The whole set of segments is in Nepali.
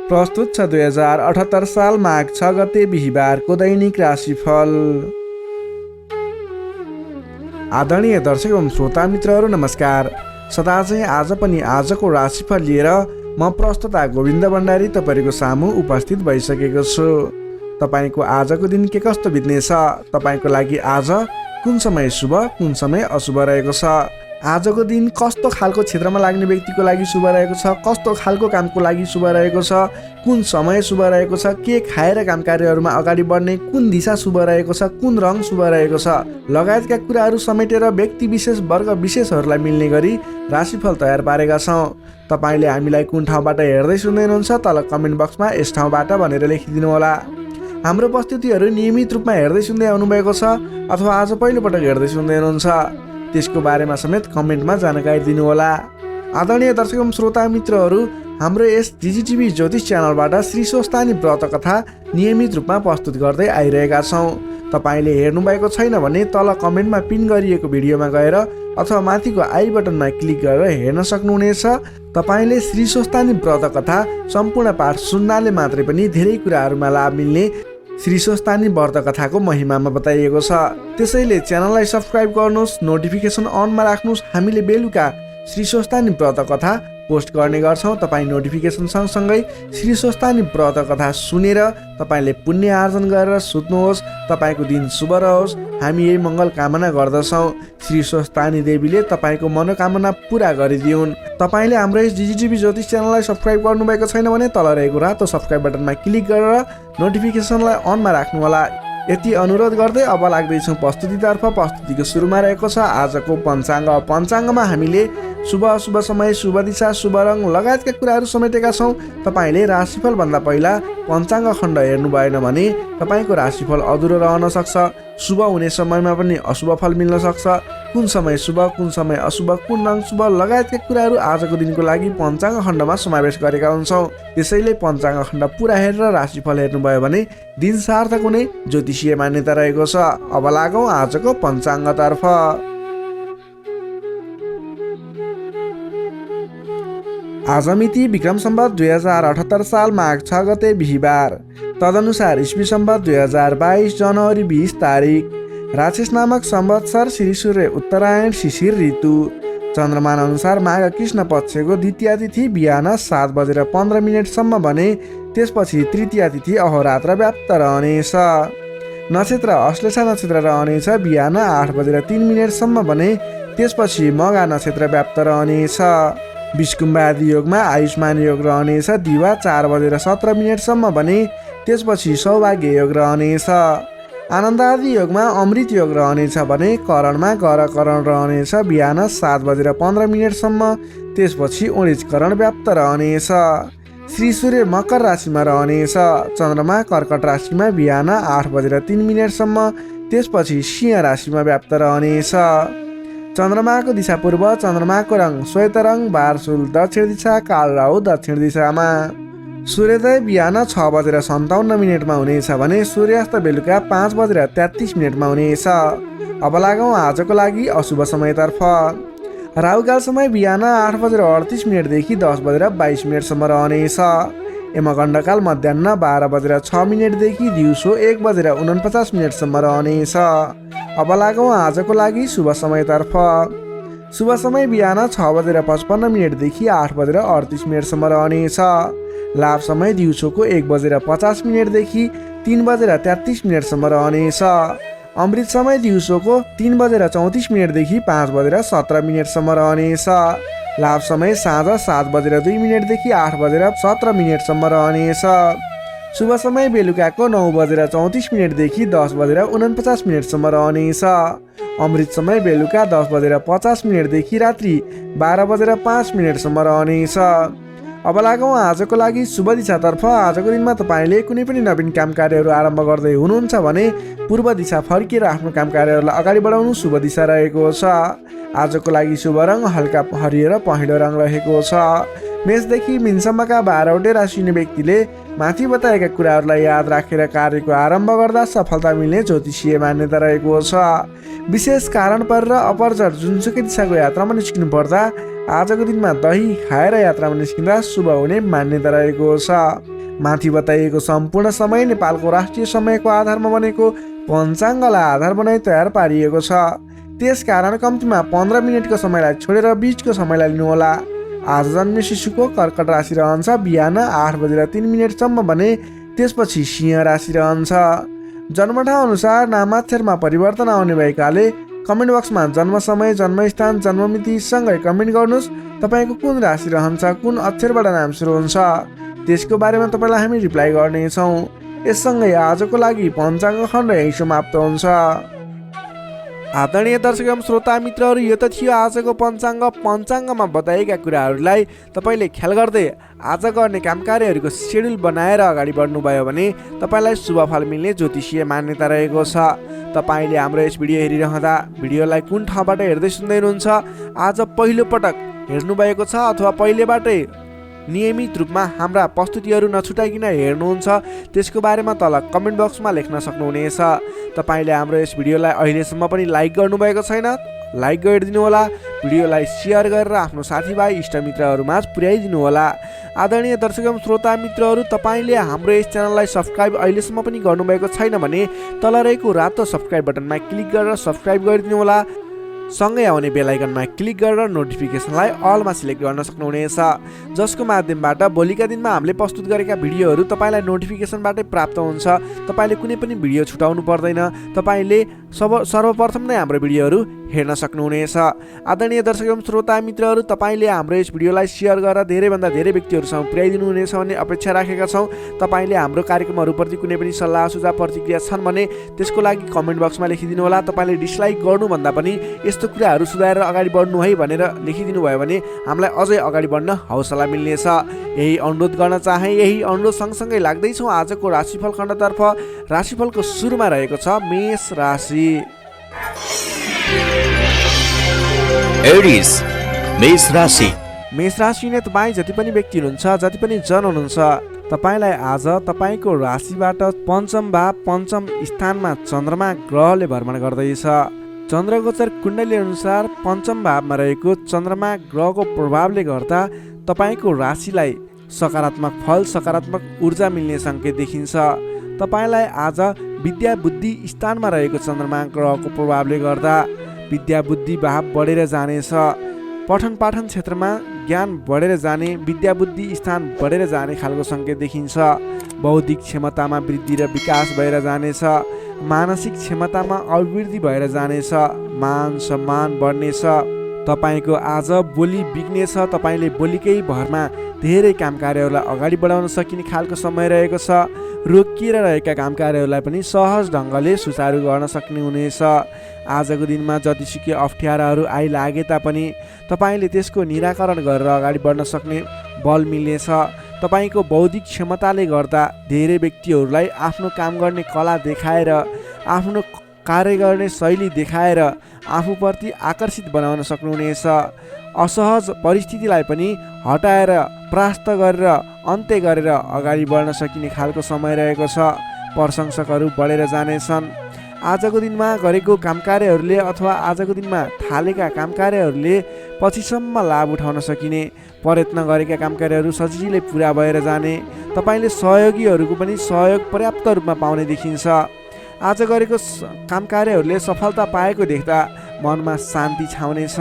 प्रस्तुत छ 2078 साल माघ 6 गते बिहीबारको दैनिक राशिफल। आदरणीय दर्शक एवं श्रोता मित्रहरू नमस्कार। सदा चाहिँ आज पनि आजको राशिफल लिएर म प्रस्तुता गोविन्द भण्डारी तपाईँको सामु उपस्थित भइसकेको छु। तपाईँको आजको दिन के कस्तो बित्नेछ, तपाईँको लागि आज कुन समय शुभ कुन समय अशुभ रहेको छ, आजको दिन कस्तो खालको क्षेत्रमा लाग्ने व्यक्तिको लागि शुभ रहेको छ, कस्तो खालको कामको लागि शुभ रहेको छ, कुन समय शुभ रहेको छ, के खाएर काम कार्यहरूमा अगाडि बढ्ने, कुन दिशा शुभ रहेको छ, कुन रङ शुभ रहेको छ लगायतका कुराहरू समेटेर व्यक्ति विशेष वर्ग विशेषहरूलाई मिल्ने गरी राशिफल तयार पारेका छौँ। तपाईँले हामीलाई कुन ठाउँबाट हेर्दै सुन्दै हुनुहुन्छ तल कमेन्ट बक्समा यस ठाउँबाट भनेर लेखिदिनु होला। हाम्रो प्रस्तुतिहरू नियमित रूपमा हेर्दै सुन्दै आउनुभएको छ अथवा आज पहिलोपटक हेर्दै सुन्दै हुनुहुन्छ त्यसको बारेमा समेत कमेन्टमा जानकारी दिनुहोला। आदरणीय दर्शक एवं श्रोता मित्रहरू, हाम्रो यस जिजिटिभी ज्योतिष च्यानलबाट श्री स्वस्तानी व्रत कथा नियमित रूपमा प्रस्तुत गर्दै आइरहेका छौँ। तपाईँले हेर्नुभएको छैन भने तल कमेन्टमा पिन गरिएको भिडियोमा गएर अथवा माथिको आई बटनमा क्लिक गरेर हेर्न सक्नुहुनेछ। तपाईँले श्री स्वस्तानी व्रत कथा सम्पूर्ण पाठ सुन्नाले मात्रै पनि धेरै कुराहरूमा लाभ मिल्ने श्री स्वस्तानी व्रत कथाको महिमामा बताइएको छ। त्यसैले च्यानललाई सब्सक्राइब गर्नुहोस्, नोटिफिकेसन अनमा राख्नुहोस्। हामीले बेलुका श्री स्वस्तानी व्रत कथा पोस्ट गर्ने गर्छौँ। तपाईँ नोटिफिकेसन सँगसँगै श्री स्वस्तानी व्रत कथा सुनेर तपाईँले पुण्य आर्जन गरेर सुत्नुहोस्। तपाईँको दिन शुभ रहोस्, हामी यही मङ्गल कामना गर्दछौँ। श्री स्वस्तानी देवीले तपाईँको मनोकामना पुरा गरिदिउन्। तपाईँले हाम्रो यस जिजिटिभी ज्योतिष च्यानललाई सब्सक्राइब गर्नुभएको छैन भने तल रहेको रातो सब्सक्राइब बटनमा क्लिक गरेर नोटिफिकेसनलाई अनमा राख्नुहोला। यति अनुरोध गर्दै अब लाग्दैछौँ प्रस्तुतितर्फ। प्रस्तुतिको सुरुमा रहेको छ आजको पञ्चाङ्ग। पञ्चाङ्गमा हामीले शुभ अशुभ समय, शुभ दिशा, शुभ रङ लगायतका कुराहरू समेटेका छौँ। तपाईँले राशिफलभन्दा पहिला पञ्चाङ्ग खण्ड हेर्नु भएन भने तपाईँको राशिफल अधुरो रहन सक्छ। शुभ हुने समयमा पनि अशुभ फल मिल्न सक्छ। कुन समय शुभ कुन समय अशुभ, कुन रङ शुभ लगायतका कुराहरू आजको दिनको लागि पञ्चाङ्ग खण्डमा समावेश गरेका हुन्छौँ। त्यसैले पञ्चाङ्ग खण्ड पुरा हेरेर राशिफल हेर्नुभयो भने दिन सार्थक हुने ज्योतिषीय मान्यता रहेको छ। अब लागौँ आजको पञ्चाङ्गतर्फ। आज मिति विक्रम सम्वत 2078 साल माघ 6 गते बिहीबार, तदनुसार इस्वी सम्वत 2022 जनवरी 20 तारिक। राक्षस नामक संवत्सर श्री सूर्य उत्तरायण शिशिर ऋतु। चन्द्रमान अनुसार माघ कृष्ण पक्षको द्वितीय तिथि बिहान 7:15 भने त्यसपछि तृतीय तिथि अहोरात्र व्याप्त रहनेछ। नक्षत्र अश्लेषा नक्षत्र रहनेछ बिहान 8:03 भने त्यसपछि मघा नक्षत्र व्याप्त रहनेछ। विषकुम्भ आदि योगमा आयुष्मान योग रहनेछ दिवा 4:17 भने त्यसपछि सौभाग्य योग रहनेछ। आनन्द आदि योगमा अमृत योग रहनेछ भने करणमा गरकरण रहनेछ बिहान 7:15 त्यसपछि उणिजकरण व्याप्त रहनेछ। श्री सूर्य मकर राशिमा रहनेछ। चन्द्रमा कर्कट राशिमा बिहान 8:03 त्यसपछि सिंह राशिमा व्याप्त रहनेछ। चन्द्रमाको दिशा पूर्व, चन्द्रमाको रङ श्वेत रङ, बारसुल दक्षिण दिशा, काल राहु दक्षिण दिशामा। सूर्योदय बिहान 6:57 हुनेछ भने सूर्यास्त बेलुका 5:33 हुनेछ। अब लागौँ आजको लागि अशुभ समयतर्फ। राहुकाल समय बिहान 8:38 देखि 10:22 रहनेछ। यमगण्डकाल मध्याह्न 12:06 देखि दिउँसो 1:49 रहनेछ। अब लागौँ आजको लागि शुभ समयतर्फ। शुभ समय बिहान 6:55 देखि 8:38 रहनेछ। लाभ समय दिउँसोको 1:50 देखि 3:33 रहनेछ। अमृत समय दिउँसोको 3:34 देखि 5:17 रहनेछ। लाभ समय साँझ 7:02 देखि 8:17 रहनेछ। शुभ समय बेलुकाको 9:34 देखि 10:49 रहनेछ। अमृत समय बेलुका 10:50 देखि रात्रि 12:05 रहनेछ। अब लागौँ आजको लागि शुभ दिशातर्फ। आजको दिनमा तपाईँले कुनै पनि नवीन काम कार्यहरू आरम्भ गर्दै हुनुहुन्छ भने पूर्व दिशा फर्किएर आफ्नो काम कार्यहरूलाई अगाडि बढाउनु शुभ दिशा रहेको छ। आजको लागि शुभ रङ हल्का हरियो र पहेँलो रङ रहेको छ। मेषदेखि मीनसम्मका 12वटै राशि हुने व्यक्तिले माथि बताएका कुराहरूलाई याद राखेर कार्यको आरम्भ गर्दा सफलता मिल्ने ज्योतिषीय मान्यता रहेको छ। विशेष कारण परेर अपरझट जुनसुकै दिशाको यात्रामा निस्किनु पर्दा आजको दिनमा दही खाएर यात्रामा निस्किँदा शुभ हुने मान्यता रहेको छ। माथि बताइएको सम्पूर्ण समय नेपालको राष्ट्रिय समयको आधारमा बनेको पञ्चाङ्गलाई आधार बनाई तयार पारिएको छ। त्यसकारण कम्तीमा 15 मिनटको समयलाई छोडेर बीचको समयलाई लिनुहोला। आज जन्मे शिशुको कर्कट राशि रहन्छ बिहान 8:03 भने त्यसपछि सिंह राशि रहन्छ। जन्मठाउँ अनुसार नामाक्षरमा परिवर्तन आउने भएकाले कमेन्ट बक्समा जन्म समय, जन्मस्थान, जन्ममिति सँगै कमेन्ट गर्नुहोस्। तपाईँको कुन राशि रहन्छ, कुन अक्षरबाट नाम सुरु हुन्छ, त्यसको बारेमा तपाईँलाई हामी रिप्लाई गर्नेछौँ। यससँगै आजको लागि पञ्चाङ्ग खण्ड यही समाप्त हुन्छ। आदरणीय दर्शक एवं श्रोता मित्रहरू, यो त थियो आजको पञ्चाङ्गमा बताएका कुराहरूलाई तपाईँले ख्याल गर्दै आज गर्ने काम कार्यहरूको सेड्युल बनाएर अगाडि बढ्नुभयो भने तपाईँलाई शुभ फल मिल्ने ज्योतिषीय मान्यता रहेको छ। तपाईँले हाम्रो यस भिडियो हेरिरहँदा भिडियोलाई कुन ठाउँबाट हेर्दै सुन्दै हुनुहुन्छ, आज पहिलो पटक हेर्नुभएको छ अथवा पहिलेबाटै नियमित रूपमा हाम्रा प्रस्तुतिहरू नछुटाइकन हेर्नुहुन्छ, त्यसको बारेमा तल कमेन्ट बक्समा लेख्न सक्नुहुनेछ। तपाईँले हाम्रो यस भिडियोलाई अहिलेसम्म पनि लाइक गर्नुभएको छैन, लाइक गरिदिनु होला। भिडियोलाई सेयर गरेर आफ्नो साथीभाइ इष्टमित्रहरूमाझ पुर्याइदिनु होला। आदरणीय दर्शक एवं श्रोता मित्रहरू, तपाईँले हाम्रो यस च्यानललाई सब्सक्राइब अहिलेसम्म पनि गर्नुभएको छैन भने तल रहेको रातो सब्सक्राइब बटनमा क्लिक गरेर सब्सक्राइब गरिदिनु होला। सँगै आउने बेल आइकनमा क्लिक गरेर नोटिफिकेसनलाई अलमा सिलेक्ट गर्न सक्नुहुनेछ, जसको माध्यमबाट भोलिका दिनमा हामीले प्रस्तुत गरेका भिडियोहरू तपाईँलाई नोटिफिकेसनबाटै प्राप्त हुन्छ। तपाईँले कुनै पनि भिडियो छुटाउनु पर्दैन, तपाईँले सर्वप्रथम नै हाम्रो भिडियोहरू हेर्न सक्नुहुनेछ। आदरणीय दर्शक एवं श्रोता मित्रहरू, तपाईँले हाम्रो यस भिडियोलाई सेयर गरेर धेरैभन्दा धेरै व्यक्तिहरूसँग पुर्याइदिनुहुनेछ भन्ने अपेक्षा राखेका छौँ। तपाईँले हाम्रो कार्यक्रमहरूप्रति कुनै पनि सल्लाह सुझाव प्रतिक्रिया छन् भने त्यसको लागि कमेन्ट बक्समा लेखिदिनु होला। तपाईँले डिसलाइक गर्नुभन्दा पनि यस्तो कुराहरू सुधारेर अगाडि बढ्नु है भनेर लेखिदिनु भयो भने हामीलाई अझै अगाडि बढ्न हौसला मिल्नेछ। यही अनुरोध गर्न चाहे। यही अनुरोध सँगसँगै लाग्दैछौँ आजको राशिफल खण्डतर्फ। राशिफलको सुरुमा रहेको छ मेष राशि। एरिस मेष राशि। मेष राशि नै तपाईँ जति पनि व्यक्ति हुनुहुन्छ, जति पनि जन हुनुहुन्छ, तपाईँलाई आज तपाईँको राशिबाट पञ्चम भाव पञ्चम स्थानमा चन्द्रमा ग्रहले भ्रमण गर्दैछ। चन्द्रगोचर कुण्डली अनुसार पञ्चम भावमा रहेको चन्द्रमा ग्रहको प्रभावले गर्दा तपाईँको राशिलाई सकारात्मक फल, सकारात्मक ऊर्जा मिल्ने सङ्केत देखिन्छ। तपाईँलाई आज विद्या बुद्धि स्थानमा रहेको चन्द्रमा ग्रहको प्रभावले गर्दा विद्या बुद्धि भाव बढेर जानेछ। पठन पाठन क्षेत्रमा ज्ञान बढेर जाने, विद्या बुद्धि स्थान बढेर जाने खालको सङ्केत देखिन्छ। बौद्धिक क्षमतामा वृद्धि र विकास भएर जानेछ। मानसिक क्षमतामा अभिवृद्धि भएर जानेछ। मान सम्मान बढ्नेछ। तपाईँको आज बोली बिग्नेछ। तपाईँले बोलीकै भरमा धेरै काम कार्यहरूलाई अगाडि बढाउन सकिने खालको समय रहेको छ। रोकिएर रहेका काम कार्यहरूलाई पनि सहज ढङ्गले सुचारू गर्न सक्ने हुनेछ। आजको दिनमा जतिसुकै अप्ठ्याराहरू आइलागे तापनि तपाईँले त्यसको निराकरण गरेर अगाडि बढ्न सक्ने बल मिल्नेछ। तपाईँको बौद्धिक क्षमताले गर्दा धेरै व्यक्तिहरूलाई आफ्नो काम गर्ने कला देखाएर, आफ्नो कार्य गर्ने शैली देखाएर आफूप्रति आकर्षित बनाउन सक्नुहुनेछ। असहज परिस्थितिलाई पनि हटाएर, परास्त गरेर, अन्त्य गरेर अगाडि बढ्न सकिने खालको समय रहेको छ। प्रशंसकहरू बढेर जानेछन्। आजको दिनमा गरेको काम कार्यहरूले अथवा आजको दिनमा थालेका काम कार्यहरूले पछिसम्म लाभ उठाउन सकिने, प्रयत्न गरेका काम कार्यहरू सजिलै पुरा भएर जाने। तपाईँले सहयोगीहरूको पनि सहयोग पर्याप्त रूपमा पाउने देखिन्छ। आज गरेको काम कार्यहरूले सफलता पाएको देख्दा मनमा शान्ति छाउनेछ।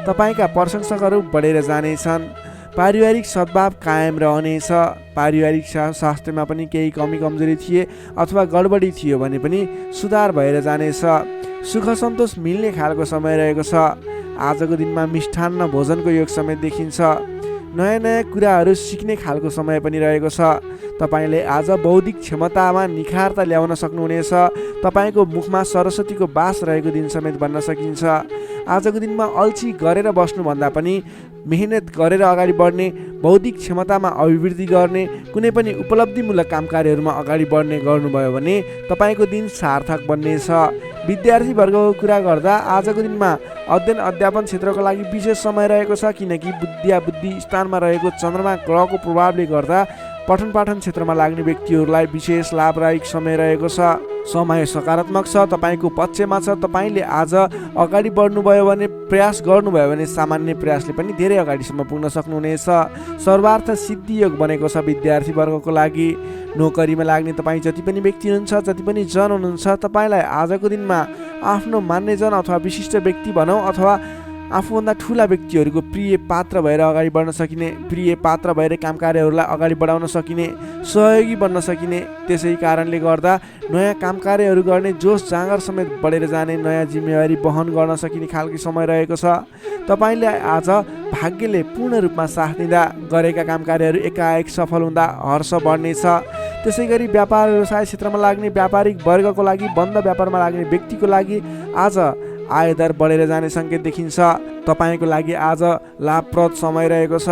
तपाईँका प्रशंसकहरू बढेर जानेछन्। पारिवारिक सद्भाव कायम रहनेछ। पारिवारिक स्वास्थ्यमा पनि केही कमी कमजोरी थिए अथवा गडबडी थियो भने पनि सुधार भएर जानेछ। सुख सन्तोष मिल्ने खालको समय रहेको छ। आजको दिनमा मिष्ठान्न भोजनको योग समेत देखिन्छ। नयाँ नयाँ कुराहरू सिक्ने खालको समय पनि रहेको छ। तपाईँले आज बौद्धिक क्षमतामा निखारता ल्याउन सक्नुहुनेछ। तपाईँको मुखमा सरस्वतीको बास रहेको दिन समेत भन्न सकिन्छ। आजको दिनमा अल्छी गरेर बस्नुभन्दा पनि मेहनत गरेर अगाडि बढ्ने, बौद्धिक क्षमतामा अभिवृद्धि गर्ने, कुनै पनि उपलब्धिमूलक काम कार्यहरूमा अगाडि बढ्ने गर्नुभयो भने तपाईँको दिन सार्थक बन्नेछ। विद्यार्थी वर्गको कुरा गर्दा आजको दिनमा अध्ययन अध्यापन क्षेत्रको लागि विशेष समय रहेको छ, किनकि विद्या बुद्धि स्थानमा रहेको चन्द्रमा ग्रहको प्रभावले गर्दा पठन पाठन क्षेत्रमा लाग्ने व्यक्तिहरूलाई विशेष लाभदायक समय रहेको छ। समय सकारात्मक छ, तपाईँको पक्षमा छ। तपाईँले आज अगाडि बढ्नुभयो भने, प्रयास गर्नुभयो भने सामान्य प्रयासले पनि धेरै अगाडिसम्म पुग्न सक्नुहुनेछ। सर्वार्थ सिद्धि योग बनेको छ विद्यार्थी वर्गको लागि। नोकरीमा लाग्ने तपाईँ जति पनि व्यक्ति हुनुहुन्छ, जति पनि जन हुनुहुन्छ, तपाईँलाई आजको दिनमा आफ्नो मान्यजन अथवा विशिष्ट व्यक्ति भनौँ अथवा आफूभन्दा ठुला व्यक्तिहरूको प्रिय पात्र भएर अगाडि बढ्न सकिने, प्रिय पात्र भएर काम कार्यहरूलाई अगाडि बढाउन सकिने, सहयोगी बन्न सकिने, त्यसै कारणले गर्दा नयाँ काम कार्यहरू गर्ने जोस जाँगर समेत बढेर जाने, नयाँ जिम्मेवारी वहन गर्न सकिने खालको समय रहेको छ। तपाईँले आज भाग्यले पूर्ण रूपमा साथ दिँदा गरेका काम कार्यहरू एकाएक सफल हुँदा हर्ष बढ्नेछ। त्यसै गरी व्यापार व्यवसाय क्षेत्रमा लाग्ने व्यापारिक वर्गको लागि, बन्द व्यापारमा लाग्ने व्यक्तिको लागि आज आयदर बढेर जाने सङ्केत देखिन्छ। तपाईँको लागि आज लाभप्रद समय रहेको छ।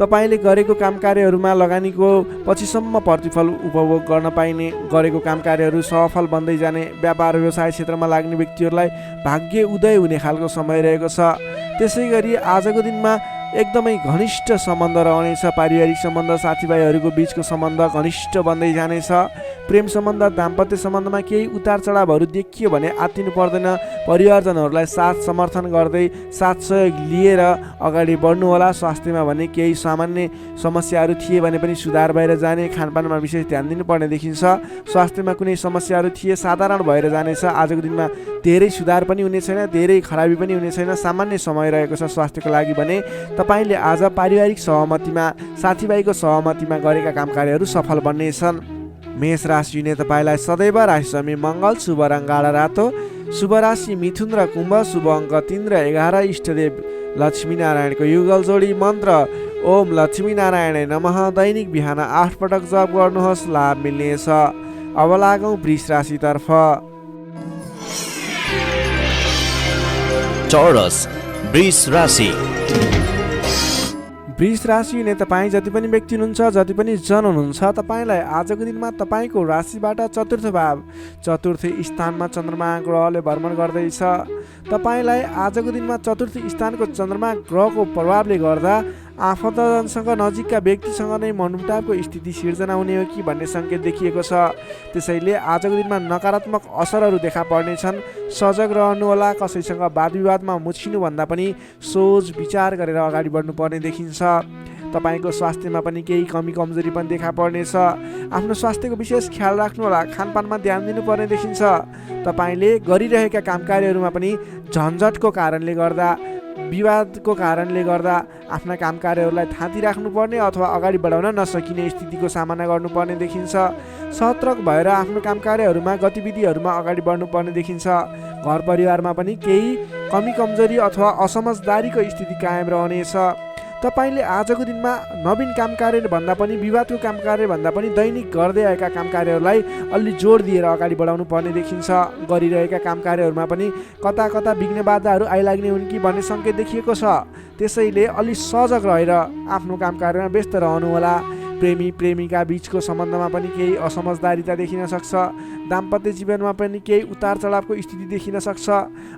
तपाईँले गरेको काम कार्यहरूमा लगानीको पछिसम्म प्रतिफल उपभोग गर्न पाइने, गरेको काम कार्यहरू सफल बन्दै जाने, व्यापार व्यवसाय क्षेत्रमा लाग्ने व्यक्तिहरूलाई भाग्य उदय हुने खालको समय रहेको छ। त्यसै गरी आजको दिनमा एकदमै घनिष्ठ सम्बन्ध रहनेछ। पारिवारिक सम्बन्ध, साथीभाइहरूको बिचको सम्बन्ध घनिष्ठ बन्दै जानेछ। प्रेम सम्बन्ध, दाम्पत्य सम्बन्धमा केही उतार चढावहरू देखियो भने आत्तिनु पर्दैन। परिवारजनहरूलाई साथ समर्थन गर्दै साथ सहयोग लिएर अगाडि बढ्नुहोला। स्वास्थ्यमा भने केही सामान्य समस्याहरू थिए भने पनि सुधार भएर जाने, खानपानमा विशेष ध्यान दिनुपर्ने देखिन्छ। स्वास्थ्यमा कुनै समस्याहरू थिए साधारण भएर जानेछ। आजको दिनमा धेरै सुधार पनि हुने छैन, धेरै खराबी पनि हुने छैन, सामान्य समय रहेको छ स्वास्थ्यको लागि भने। तपाईँले आज पारिवारिक सहमतिमा, साथीभाइको सहमतिमा गरेका काम कार्यहरू सफल बन्नेछन्। मेष राशि हुने तपाईँलाई सदैव राशिस्वामी मङ्गल, शुभ रङ गाढा रातो, शुभ राशि मिथुन र कुम्भ, शुभ अङ्क 3 र 11, इष्टदेव लक्ष्मीनारायणको युगल जोडी मन्त्र ओम लक्ष्मीनारायण नमः। दैनिक बिहान 8 पटक जप गर्नुहोस्, लाभ मिल्नेछ। अब लागौँ वृष राशितर्फ। टोरस वृष राशि। वृष राशि हुने तपाईँ जति पनि व्यक्ति हुनुहुन्छ, जति पनि जन हुनुहुन्छ, तपाईँलाई आजको दिनमा तपाईँको राशिबाट चतुर्थ भाव, चतुर्थ स्थानमा चन्द्रमा ग्रहले भ्रमण गर्दैछ। तपाईँलाई आजको दिनमा चतुर्थ स्थानको चन्द्रमा ग्रहको प्रभावले गर्दा आफन्तजनसँग, नजिकका व्यक्तिसँग नै मनमुटावको स्थिति सिर्जना हुने हो कि भन्ने सङ्केत देखिएको छ। त्यसैले आजको दिनमा नकारात्मक असरहरू देखा पर्नेछन्। सजग रहनुहोला। कसैसँग वाद विवादमा मुछिनुभन्दा पनि सोच विचार गरेर अगाडि बढ्नुपर्ने देखिन्छ। तपाईँको स्वास्थ्यमा पनि केही कमी कमजोरी पनि देखा पर्नेछ। आफ्नो स्वास्थ्यको विशेष ख्याल राख्नुहोला। खानपानमा ध्यान दिनुपर्ने देखिन्छ। तपाईँले गरिरहेका काम कार्यहरूमा पनि झन्झटको कारणले गर्दा, विवादको कारणले गर्दा आफ्ना काम कार्यहरूलाई थाँती राख्नुपर्ने अथवा अगाडि बढाउन नसकिने स्थितिको सामना गर्नुपर्ने देखिन्छ। सतर्क भएर आफ्नो काम कार्यहरूमा, गतिविधिहरूमा अगाडि बढ्नुपर्ने देखिन्छ। घर परिवारमा पनि केही कमी कमजोरी अथवा असमझदारीको स्थिति कायम रहनेछ। तपाईँले आजको दिनमा नवीन काम कार्य भन्दा पनि, विवादको काम कार्य भन्दा पनि दैनिक गर्दै आएका काम कार्यहरूलाई अलि जोड दिएर अगाडि बढाउनु पर्ने देखिन्छ। गरिरहेका काम कार्यहरूमा पनि कता कता विघ्न बाधाहरू आइलाग्ने हुन् कि भन्ने सङ्केत देखिएको छ। त्यसैले अलि सजग रहेर आफ्नो काम कार्यमा व्यस्त रहनुहोला। प्रेमी प्रेमिका बीचको सम्बन्धमा पनि केही असमझदारीता देखिन सक्छ। दाम्पत्य जीवनमा पनि केही उतार चढावको स्थिति देखिन सक्छ।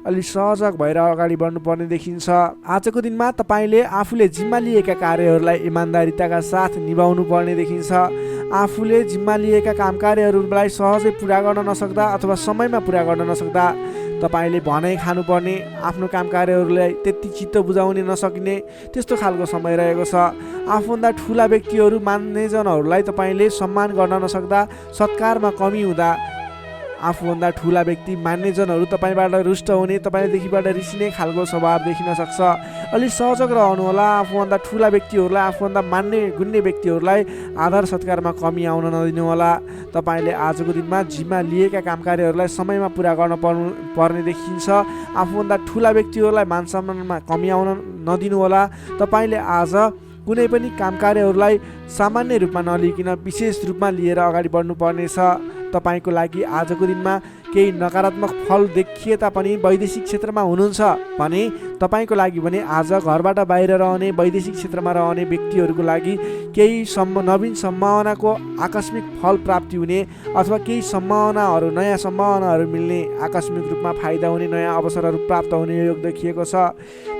अलि सहजग भएर अगाडि बढ्नुपर्ने देखिन्छ। आजको दिनमा तपाईँले आफूले जिम्मा लिएका कार्यहरूलाई इमान्दारिताका साथ निभाउनु पर्ने देखिन्छ। आफूले जिम्मा लिएका काम कार्यहरूलाई सहजै पुरा गर्न नसक्दा अथवा समयमा पुरा गर्न नसक्दा तपाईँले भनाइ खानुपर्ने, आफ्नो काम कार्यहरूलाई त्यति चित्त बुझाउन नसकिने त्यस्तो खालको समय रहेको छ। आफूभन्दा ठुला व्यक्तिहरू, मान्यजनहरूलाई तपाईँले सम्मान गर्न नसक्दा, सत्कारमा कमी हुँदा आफूभन्दा ठुला व्यक्ति, मान्यजनहरू तपाईँबाट रुष्ट हुने, तपाईँदेखिबाट रिसिने खालको स्वभाव देखिन सक्छ। अलि सहजग रहनुहोला। आफूभन्दा ठुला व्यक्तिहरूलाई, आफूभन्दा मान्ने गुन्ने व्यक्तिहरूलाई आदर सत्कारमा कमी आउन नदिनुहोला। तपाईँले आजको दिनमा जिम्मा लिएका काम कार्यहरूलाई समयमा पुरा गर्न पर्ने देखिन्छ। आफूभन्दा ठुला व्यक्तिहरूलाई मान सम्मानमा कमी आउन नदिनुहोला। तपाईँले आज कुनै पनि काम कार्यहरूलाई सामान्य रूपमा नलिकन विशेष रूपमा लिएर अगाडि बढ्नुपर्नेछ। तपाईँको लागि आजको दिनमा केही नकारात्मक फल देखिए तापनि वैदेशिक क्षेत्रमा हुनुहुन्छ भने तपाईँको लागि भने आज घरबाट बाहिर रहने, वैदेशिक क्षेत्रमा रहने व्यक्तिहरूको लागि केही नवीन सम्भावनाको आकस्मिक फल प्राप्ति हुने अथवा केही सम्भावनाहरू, नयाँ सम्भावनाहरू मिल्ने, आकस्मिक रूपमा फाइदा हुने, नयाँ अवसरहरू प्राप्त हुने योग देखिएको छ।